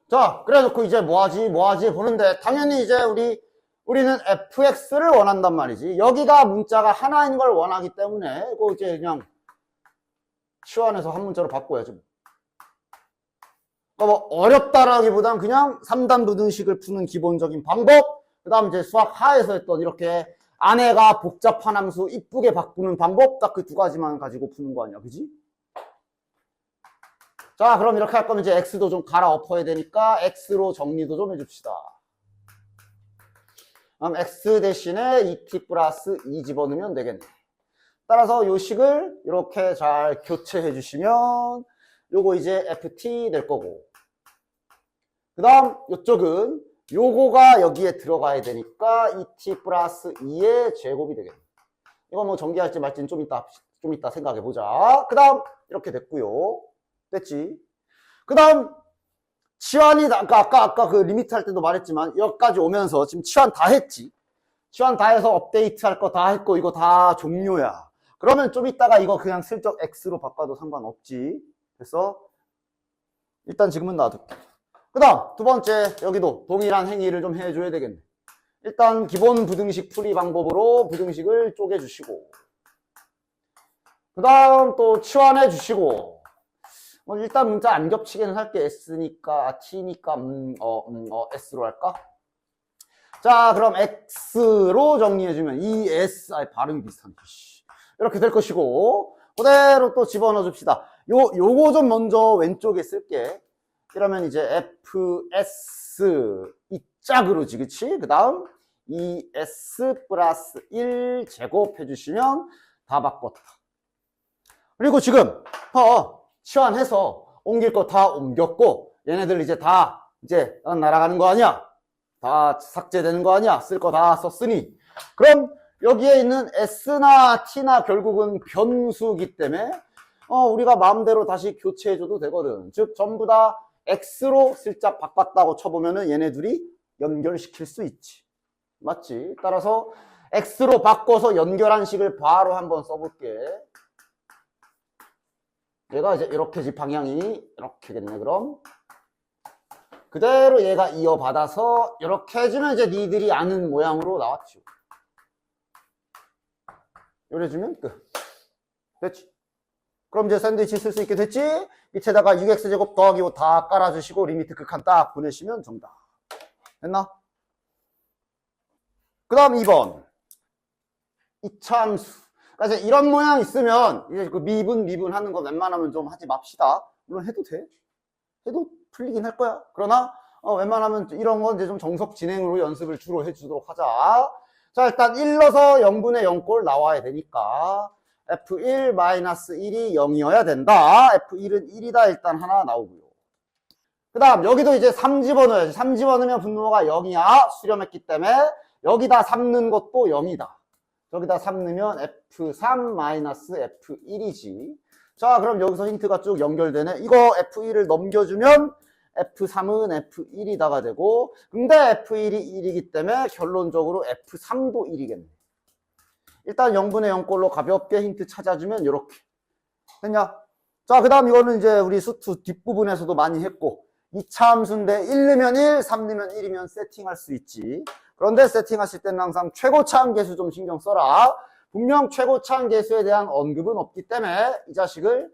자, 그래 놓고 이제 뭐하지 보는데 당연히 이제 우리는 fx를 원한단 말이지. 여기가 문자가 하나인 걸 원하기 때문에 이거 이제 그냥 치환해서 한 문자로 바꿔야지. 그러니까 뭐 어렵다라기보단 그냥 3단 부등식을 푸는 기본적인 방법. 그 다음 이제 수학 하에서 했던 이렇게 안에가 복잡한 함수 이쁘게 바꾸는 방법. 딱 그 두 가지만 가지고 푸는 거 아니야, 그지? 자, 그럼 이렇게 할 거면 이제 x도 좀 갈아엎어야 되니까 x로 정리도 좀 해줍시다. 그럼 x 대신에 2t 플러스 2 집어넣으면 되겠네. 따라서 요 식을 이렇게 잘 교체해 주시면 요거 이제 ft 될 거고. 그 다음 요쪽은 요거가 여기에 들어가야 되니까 2t 플러스 2의 제곱이 되겠네. 이거 뭐 전개할지 말지는 좀 이따 생각해 보자. 그 다음 이렇게 됐고요. 됐지? 그 다음 치환이 아까 그 리미트 할 때도 말했지만 여기까지 오면서 지금 치환 다 했지. 치환 다 해서 업데이트 할 거 다 했고 이거 다 종료야. 그러면 좀 이따가 이거 그냥 슬쩍 x로 바꿔도 상관없지. 됐어? 일단 지금은 놔둘게. 그 다음 두 번째 여기도 동일한 행위를 좀 해줘야 되겠네. 일단 기본 부등식 풀이 방법으로 부등식을 쪼개주시고 그 다음 또 치환해 주시고 일단 문자 안 겹치게는 할게. S니까 T니까 S로 할까? 자, 그럼 X로 정리해주면 ES 발음이 비슷한 이렇게 될 것이고 그대로 또 집어넣어 줍시다. 요거 좀 먼저 왼쪽에 쓸게. 이러면 이제 FS 이 짝으로지, 그치? 그 다음 ES 플러스 1 제곱 해주시면 다 바꿨다. 그리고 지금 치환해서 옮길 거 다 옮겼고 얘네들 이제 다 이제 날아가는 거 아니야? 다 삭제되는 거 아니야? 쓸 거 다 썼으니 그럼 여기에 있는 S나 T나 결국은 변수기 때문에 우리가 마음대로 다시 교체해줘도 되거든. 즉 전부 다 X로 슬쩍 바꿨다고 쳐보면은 얘네 둘이 연결시킬 수 있지. 맞지? 따라서 X로 바꿔서 연결한 식을 바로 한번 써볼게. 얘가 이제 이렇게 방향이 이렇게겠네. 그럼 그대로 얘가 이어받아서 이렇게 해주면 이제 니들이 아는 모양으로 나왔죠. 요래주면 끝. 됐지? 그럼 이제 샌드위치 쓸 수 있게 됐지? 밑에다가 6x제곱 더하기 5 다 깔아주시고 리미트 극한 딱 보내시면 정답. 됐나? 그 다음 2번. 이차함수. 그러니까 이제 이런 모양 있으면 이제 그 미분 하는 거 웬만하면 좀 하지 맙시다. 물론 해도 돼. 해도 풀리긴 할 거야. 그러나 웬만하면 이런 건 이제 좀 정석 진행으로 연습을 주로 해주도록 하자. 자, 일단 1 넣어서 0분의 0꼴 나와야 되니까 F1-1이 0이어야 된다. F1은 1이다. 일단 하나 나오고요. 그 다음 여기도 이제 3 집어넣어야지. 3 집어넣으면 분모가 0이야. 수렴했기 때문에 여기다 3 넣은 것도 0이다. 여기다 3 넣으면 F3-F1이지. 자, 그럼 여기서 힌트가 쭉 연결되네. 이거 F1을 넘겨주면 F3은 F1이다가 되고, 근데 F1이 1이기 때문에 결론적으로 F3도 1이겠네. 일단 0분의 0꼴로 가볍게 힌트 찾아주면 이렇게 됐냐? 자, 그 다음 이거는 이제 우리 수투 뒷부분에서도 많이 했고 2차 함수인데 1 넣으면 1, 3 넣으면 1이면 세팅할 수 있지. 그런데 세팅하실 때는 항상 최고차항 계수 좀 신경 써라. 분명 최고차항 계수에 대한 언급은 없기 때문에 이 자식을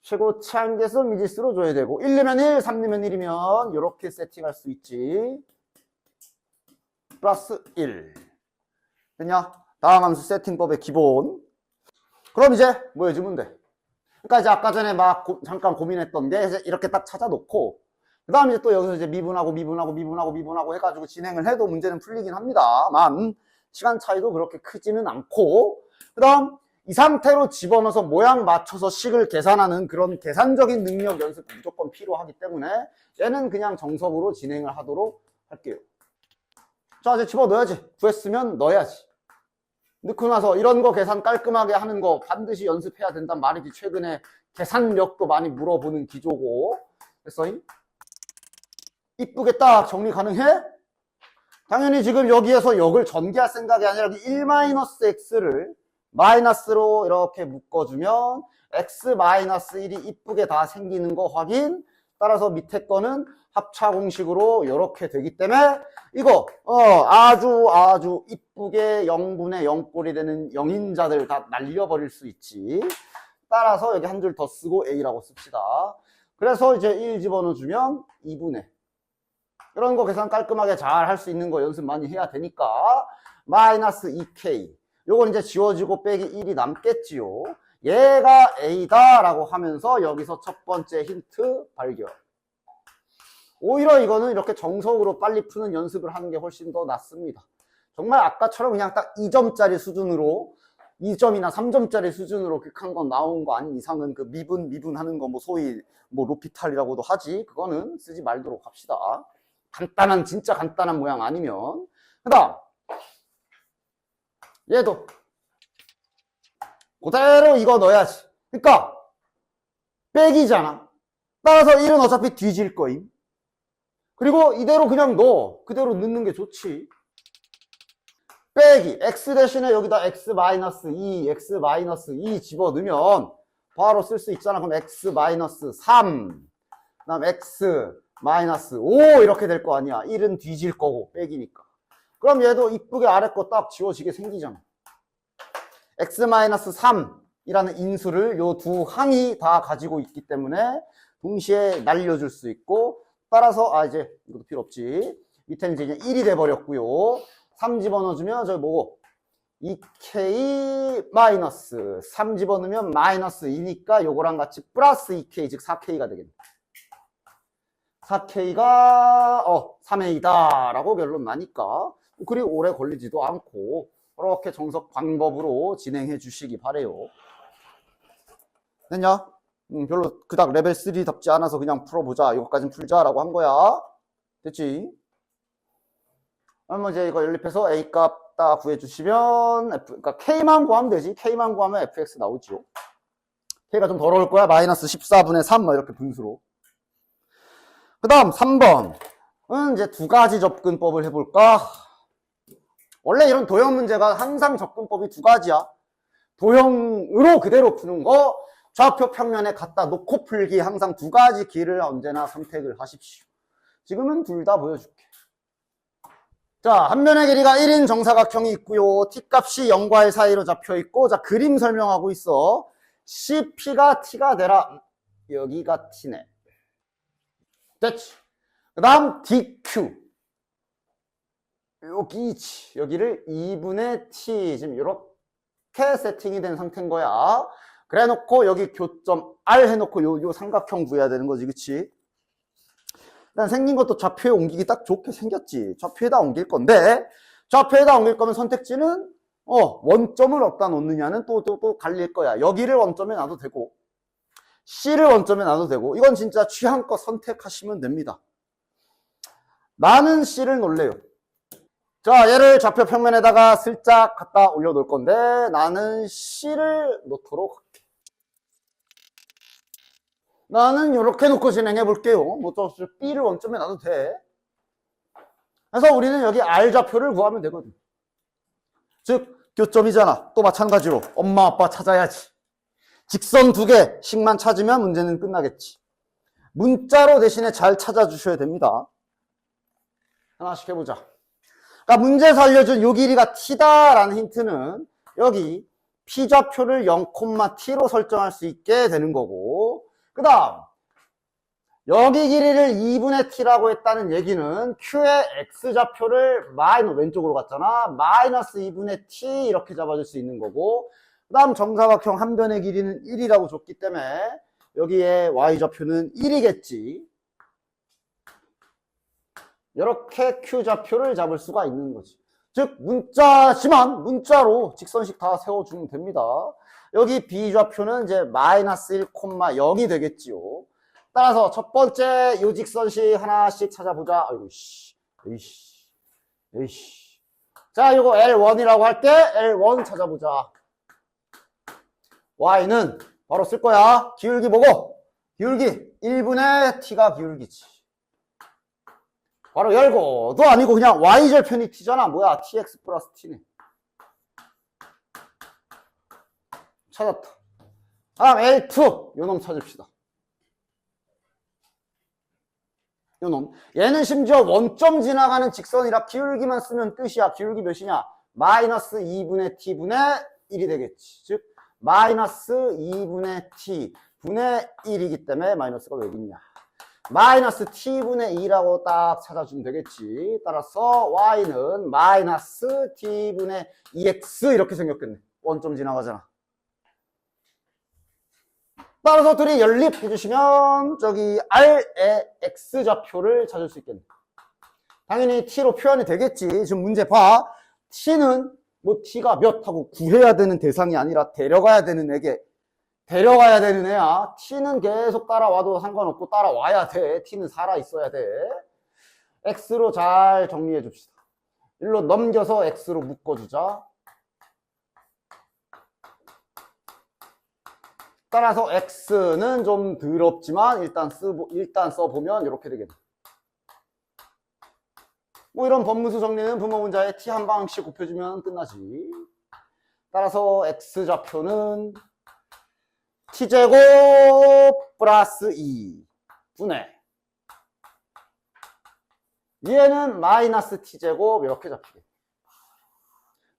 최고차항 계수 미지수로 줘야 되고 1 넣으면 1, 3 넣으면 1이면 이렇게 세팅할 수 있지. 플러스 1 됐냐? 다음 함수 세팅법의 기본. 그럼 이제 뭐 해주면 돼? 그러니까 이제 아까 전에 막 잠깐 고민했던 게 이제 이렇게 딱 찾아놓고 그 다음에 이제 또 여기서 이제 미분하고 해가지고 진행을 해도 문제는 풀리긴 합니다만 시간 차이도 그렇게 크지는 않고 그 다음 이 상태로 집어넣어서 모양 맞춰서 식을 계산하는 그런 계산적인 능력 연습 무조건 필요하기 때문에 얘는 그냥 정석으로 진행을 하도록 할게요. 자, 이제 집어넣어야지. 구했으면 넣어야지. 넣고 나서 이런 거 계산 깔끔하게 하는 거 반드시 연습해야 된단 말이지. 최근에 계산력도 많이 물어보는 기조고. 됐어? 이쁘게 딱 정리 가능해? 당연히 지금 여기에서 역을 전개할 생각이 아니라 1-x를 마이너스로 이렇게 묶어주면 x-1이 이쁘게 다 생기는 거 확인. 따라서 밑에 거는 합차 공식으로 이렇게 되기 때문에 이거 아주 이쁘게 0분의 0꼴이 되는 0인자들 다 날려버릴 수 있지. 따라서 여기 한 줄 더 쓰고 a라고 씁시다. 그래서 이제 1 집어넣어주면 2분의 이런 거 계산 깔끔하게 잘 할 수 있는 거 연습 많이 해야 되니까 마이너스 2k 요건 이제 지워지고 빼기 1이 남겠지요. 얘가 a다 라고 하면서 여기서 첫 번째 힌트 발견. 오히려 이거는 이렇게 정석으로 빨리 푸는 연습을 하는 게 훨씬 더 낫습니다. 정말 아까처럼 그냥 딱 2점짜리 수준으로 2점이나 3점짜리 수준으로 극한 건 나온 거 아닌 이상은 그 미분 하는 거 뭐 소위 뭐 로피탈이라고도 하지. 그거는 쓰지 말도록 합시다. 간단한 진짜 간단한 모양 아니면. 그다음 얘도 그대로 이거 넣어야지. 그러니까 빼기잖아. 따라서 1은 어차피 뒤질 거임. 그리고 이대로 그냥 넣어. 그대로 넣는 게 좋지. 빼기 x 대신에 여기다 x-2, x-2 집어넣으면 바로 쓸 수 있잖아. 그럼 x-3 그다음 x-5 이렇게 될 거 아니야. 1은 뒤질 거고 빼기니까. 그럼 얘도 이쁘게 아래 거 딱 지워지게 생기잖아. x-3이라는 인수를 요 두 항이 다 가지고 있기 때문에 동시에 날려줄 수 있고 따라서 이제 이것도 필요 없지. 밑에는 이제 1이 돼버렸고요. 3 집어넣어주면 저기 뭐고 2k 마이너스 3 집어넣으면 마이너스 2니까 요거랑 같이 플러스 2k 즉 4k가 되겠네. 4k가 3a다 라고 결론 나니까 그리 오래 걸리지도 않고 그렇게 정석 방법으로 진행해 주시기 바래요. 됐냐? 별로 그닥 레벨 3답지 않아서 그냥 풀어보자. 이것까진 풀자라고 한 거야. 됐지? 그러면 이제 이거 연립해서 A 값 딱 구해주시면 그러니까 K만 구하면 되지. K만 구하면 fx 나오죠. K가 좀 더러울 거야. 마이너스 14분의 3 뭐 이렇게 분수로. 그 다음 3번은 이제 두 가지 접근법을 해볼까? 원래 이런 도형 문제가 항상 접근법이 두 가지야. 도형으로 그대로 푸는 거, 좌표 평면에 갖다 놓고 풀기, 항상 두 가지 길을 언제나 선택을 하십시오. 지금은 둘 다 보여줄게. 자, 한 면의 길이가 1인 정사각형이 있고요. t값이 0과 1 사이로 잡혀 있고, 자, 그림 설명하고 있어. CP가 T가 되라. 여기가 T네. 됐지? 그 다음 DQ. 여기를 2분의 T. 지금 이렇게 세팅이 된 상태인 거야. 그래 놓고 여기 교점 R 해놓고 요 삼각형 구해야 되는 거지, 그치? 일단 생긴 것도 좌표에 옮기기 딱 좋게 생겼지. 좌표에다 옮길 건데, 좌표에다 옮길 거면 선택지는, 원점을 어디다 놓느냐는 또 갈릴 거야. 여기를 원점에 놔도 되고, C를 원점에 놔도 되고, 이건 진짜 취향껏 선택하시면 됩니다. 나는 C를 놓을래요. 자, 얘를 좌표 평면에다가 슬쩍 갖다 올려놓을 건데, 나는 C를 놓도록 할게. 나는 이렇게 놓고 진행해 볼게요. 뭐 또 B를 원점에 놔도 돼. 그래서 우리는 여기 R 좌표를 구하면 되거든. 즉 교점이잖아. 또 마찬가지로 엄마 아빠 찾아야지. 직선 두 개씩만 찾으면 문제는 끝나겠지. 문자로 대신에 잘 찾아주셔야 됩니다. 하나씩 해보자. 그러니까 문제에서 알려준 요 길이가 T다라는 힌트는 여기 P 좌표를 0,T로 설정할 수 있게 되는 거고, 그 다음 여기 길이를 2분의 T라고 했다는 얘기는 Q의 X좌표를 왼쪽으로 갔잖아. 마이너스 2분의 T 이렇게 잡아줄 수 있는 거고, 그 다음 정사각형 한 변의 길이는 1이라고 줬기 때문에 여기에 Y좌표는 1이겠지. 이렇게 Q좌표를 잡을 수가 있는 거지. 즉 문자지만 문자로 직선식 다 세워주면 됩니다. 여기 B좌표는 이제 마이너스 1,0이 되겠지요. 따라서 첫 번째 요 직선식 하나씩 찾아보자. 아이고, 에이씨. 자, 요거 L1이라고 할 때 L1 찾아보자. Y는 바로 쓸 거야. 기울기 보고. 기울기 1분의 T가 기울기지. 바로 열고. 또 아니고 그냥 Y절편이 T잖아. 뭐야? TX 플러스 T네. 찾았다. 다음 L2 요놈 찾읍시다. 요놈. 얘는 심지어 원점 지나가는 직선이라 기울기만 쓰면 끝이야. 기울기 몇이냐? 마이너스 2분의 T분의 1이 되겠지. 즉 마이너스 2분의 T분의 1이기 때문에 마이너스가 왜 있냐? 마이너스 T분의 2라고 딱 찾아주면 되겠지. 따라서 Y는 마이너스 T분의 2X 이렇게 생겼겠네. 원점 지나가잖아. 따라서 둘이 연립해주시면 저기 R의 X좌표를 찾을 수 있겠네. 당연히 T로 표현이 되겠지. 지금 문제 봐. T는 뭐 T가 몇 하고 구해야 되는 대상이 아니라 데려가야 되는 애야. T는 계속 따라와도 상관없고 따라와야 돼. T는 살아있어야 돼. X로 잘 정리해 줍시다. 일로 넘겨서 X로 묶어주자. 따라서 X는 좀 더럽지만 일단 써보면 이렇게 되겠네. 뭐 이런 법무수 정리는 부모 문자에 T 한 방씩 곱해주면 끝나지. 따라서 X좌표는 T제곱 플러스 2분의 얘는 마이너스 T제곱 이렇게 잡히겠네.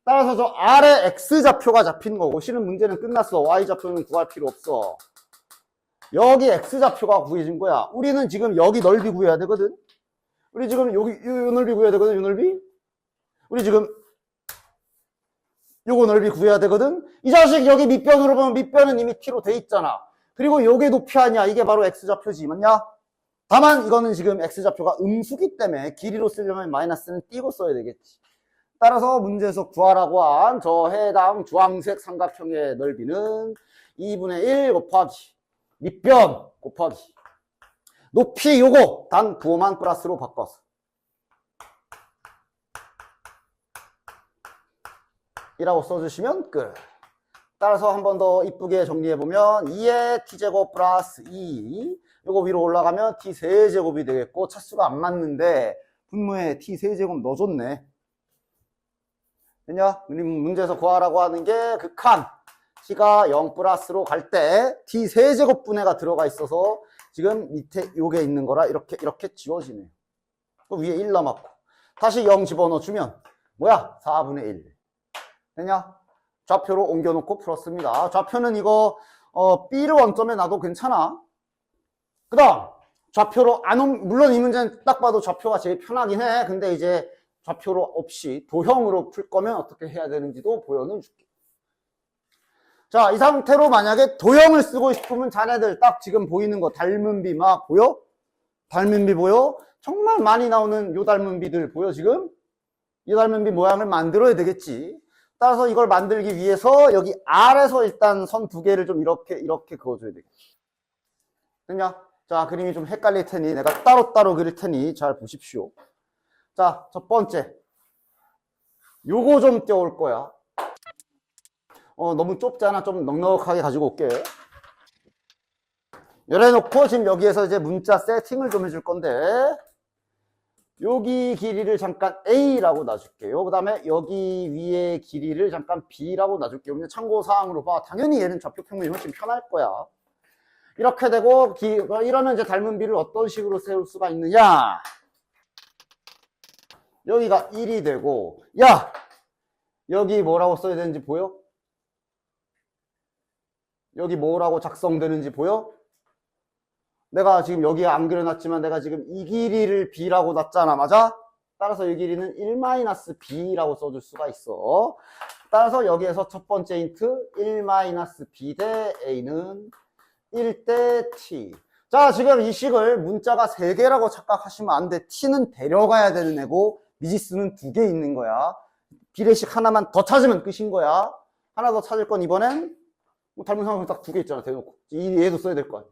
따라서 저 R의 X좌표가 잡힌 거고, 실은 문제는 끝났어. Y좌표는 구할 필요 없어. 여기 X좌표가 구해진 거야. 우리는 지금 여기 넓이 구해야 되거든. 우리 지금 여기 요 넓이 구해야 되거든. 요 넓이. 우리 지금 요거 넓이 구해야 되거든. 이 자식 여기 밑변으로 보면 밑변은 이미 T로 돼 있잖아. 그리고 요게 높이 아니야. 이게 바로 X좌표지. 맞냐? 다만 이거는 지금 X좌표가 음수기 때문에 길이로 쓰려면 마이너스는 띄고 써야 되겠지. 따라서 문제에서 구하라고 한 저 해당 주황색 삼각형의 넓이는 2분의 1 곱하기 밑변 곱하기 높이 요거 단 부호만 플러스로 바꿔서 이라고 써주시면 끝. 따라서 한 번 더 이쁘게 정리해보면 2의 t제곱 플러스 2 요거 위로 올라가면 t세제곱이 되겠고 차수가 안 맞는데 분모에 t세제곱 넣어줬네. 됐냐? 문제에서 구하라고 하는 게 극한 t가 0 플러스로 갈 때 t세제곱 분해가 들어가 있어서 지금 밑에 요게 있는 거라 이렇게 지워지네요. 그 위에 1 남았고 다시 0 집어넣어주면 뭐야? 4분의 1 됐냐? 좌표로 옮겨놓고 풀었습니다. 좌표는 이거 B를 원점에 놔도 괜찮아. 그 다음 좌표로 물론 이 문제는 딱 봐도 좌표가 제일 편하긴 해. 근데 이제 좌표로 없이 도형으로 풀 거면 어떻게 해야 되는지도 보여는 줄게. 자, 이 상태로 만약에 도형을 쓰고 싶으면 자네들 딱 지금 보이는 거 닮은 비 막 보여? 닮은 비 보여? 정말 많이 나오는 요 닮은 비들 보여 지금? 이 닮은 비 모양을 만들어야 되겠지. 따라서 이걸 만들기 위해서 여기 R에서 일단 선 두 개를 좀 이렇게 그어줘야 되겠지. 됐냐? 자, 그림이 좀 헷갈릴 테니 내가 따로따로 그릴 테니 잘 보십시오. 자, 첫 번째. 요거 좀 떼올 거야. 너무 좁잖아. 좀 넉넉하게 가지고 올게. 열어놓고 지금 여기에서 이제 문자 세팅을 좀 해줄 건데 여기 길이를 잠깐 A라고 놔줄게요. 그 다음에 여기 위에 길이를 잠깐 B라고 놔줄게요. 참고사항으로 봐. 당연히 얘는 좌표 평면이 훨씬 편할 거야. 이렇게 되고 이러면 이제 닮은 B를 어떤 식으로 세울 수가 있느냐. 여기가 1이 되고 야! 여기 뭐라고 써야 되는지 보여? 여기 뭐라고 작성되는지 보여? 내가 지금 여기에 안 그려놨지만 내가 지금 이 길이를 B라고 놨잖아. 맞아? 따라서 이 길이는 1-B라고 써줄 수가 있어. 따라서 여기에서 첫 번째 힌트 1-B 대 A는 1대 T. 자, 지금 이 식을 문자가 3개라고 착각하시면 안 돼. T는 데려가야 되는 애고 미지수는 2개 있는 거야. 비례식 하나만 더 찾으면 끝인 거야. 하나 더 찾을 건 이번엔 뭐 닮은 상황은 딱 2개 있잖아. 대놓고. 얘도 써야 될 거야.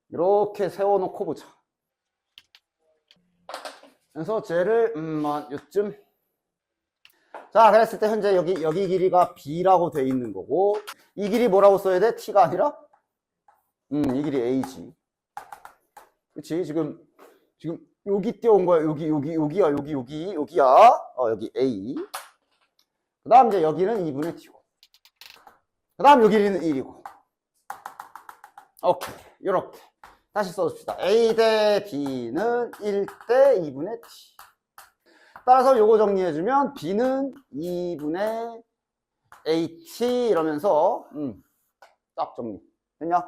이렇게 세워놓고 보자. 그래서 쟤를 요쯤. 자, 그랬을 때 현재 여기 길이가 B라고 돼 있는 거고 이 길이 뭐라고 써야 돼? T가 아니라? 이 길이 A지. 그치? 지금 여기 띄워온 거야. 여기야. 여기 A. 그 다음 이제 여기는 2분의 T고. 그 다음 여기 길이는 1이고. 오케이. 요렇게. 다시 써줍시다. A 대 B는 1대 2분의 T. 따라서 요거 정리해주면 B는 2분의 AT 이러면서 딱 정리. 됐냐?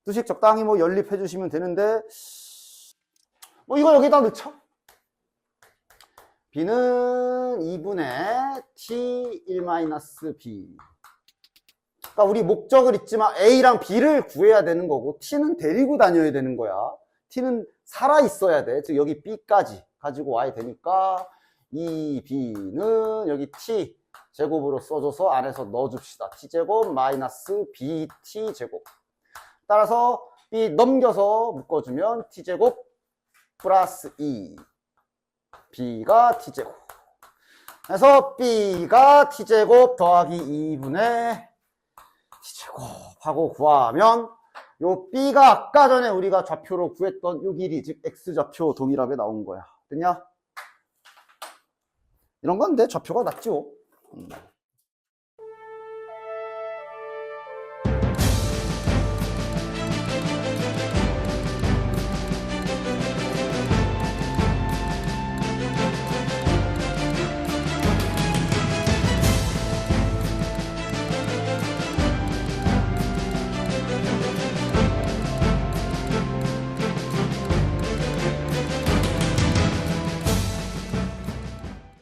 두식 적당히 뭐 연립해주시면 되는데 뭐 이거 여기다 넣죠. B는 2분의 T 1-B. 그러니까 우리 목적을 잊지만 A랑 B를 구해야 되는 거고 T는 데리고 다녀야 되는 거야. T는 살아 있어야 돼. 즉 여기 B까지 가지고 와야 되니까 이 B는 여기 T 제곱으로 써줘서 안에서 넣어줍시다. T제곱 마이너스 BT 제곱. 따라서 B 넘겨서 묶어주면 T제곱 플러스 2 B가 T제곱. 그래서 B가 T제곱 더하기 2분의 T제곱 하고 구하면 요 B가 아까 전에 우리가 좌표로 구했던 요 길이 즉 X좌표 동일하게 나온 거야. 됐냐? 이런 건데 좌표가 낫죠.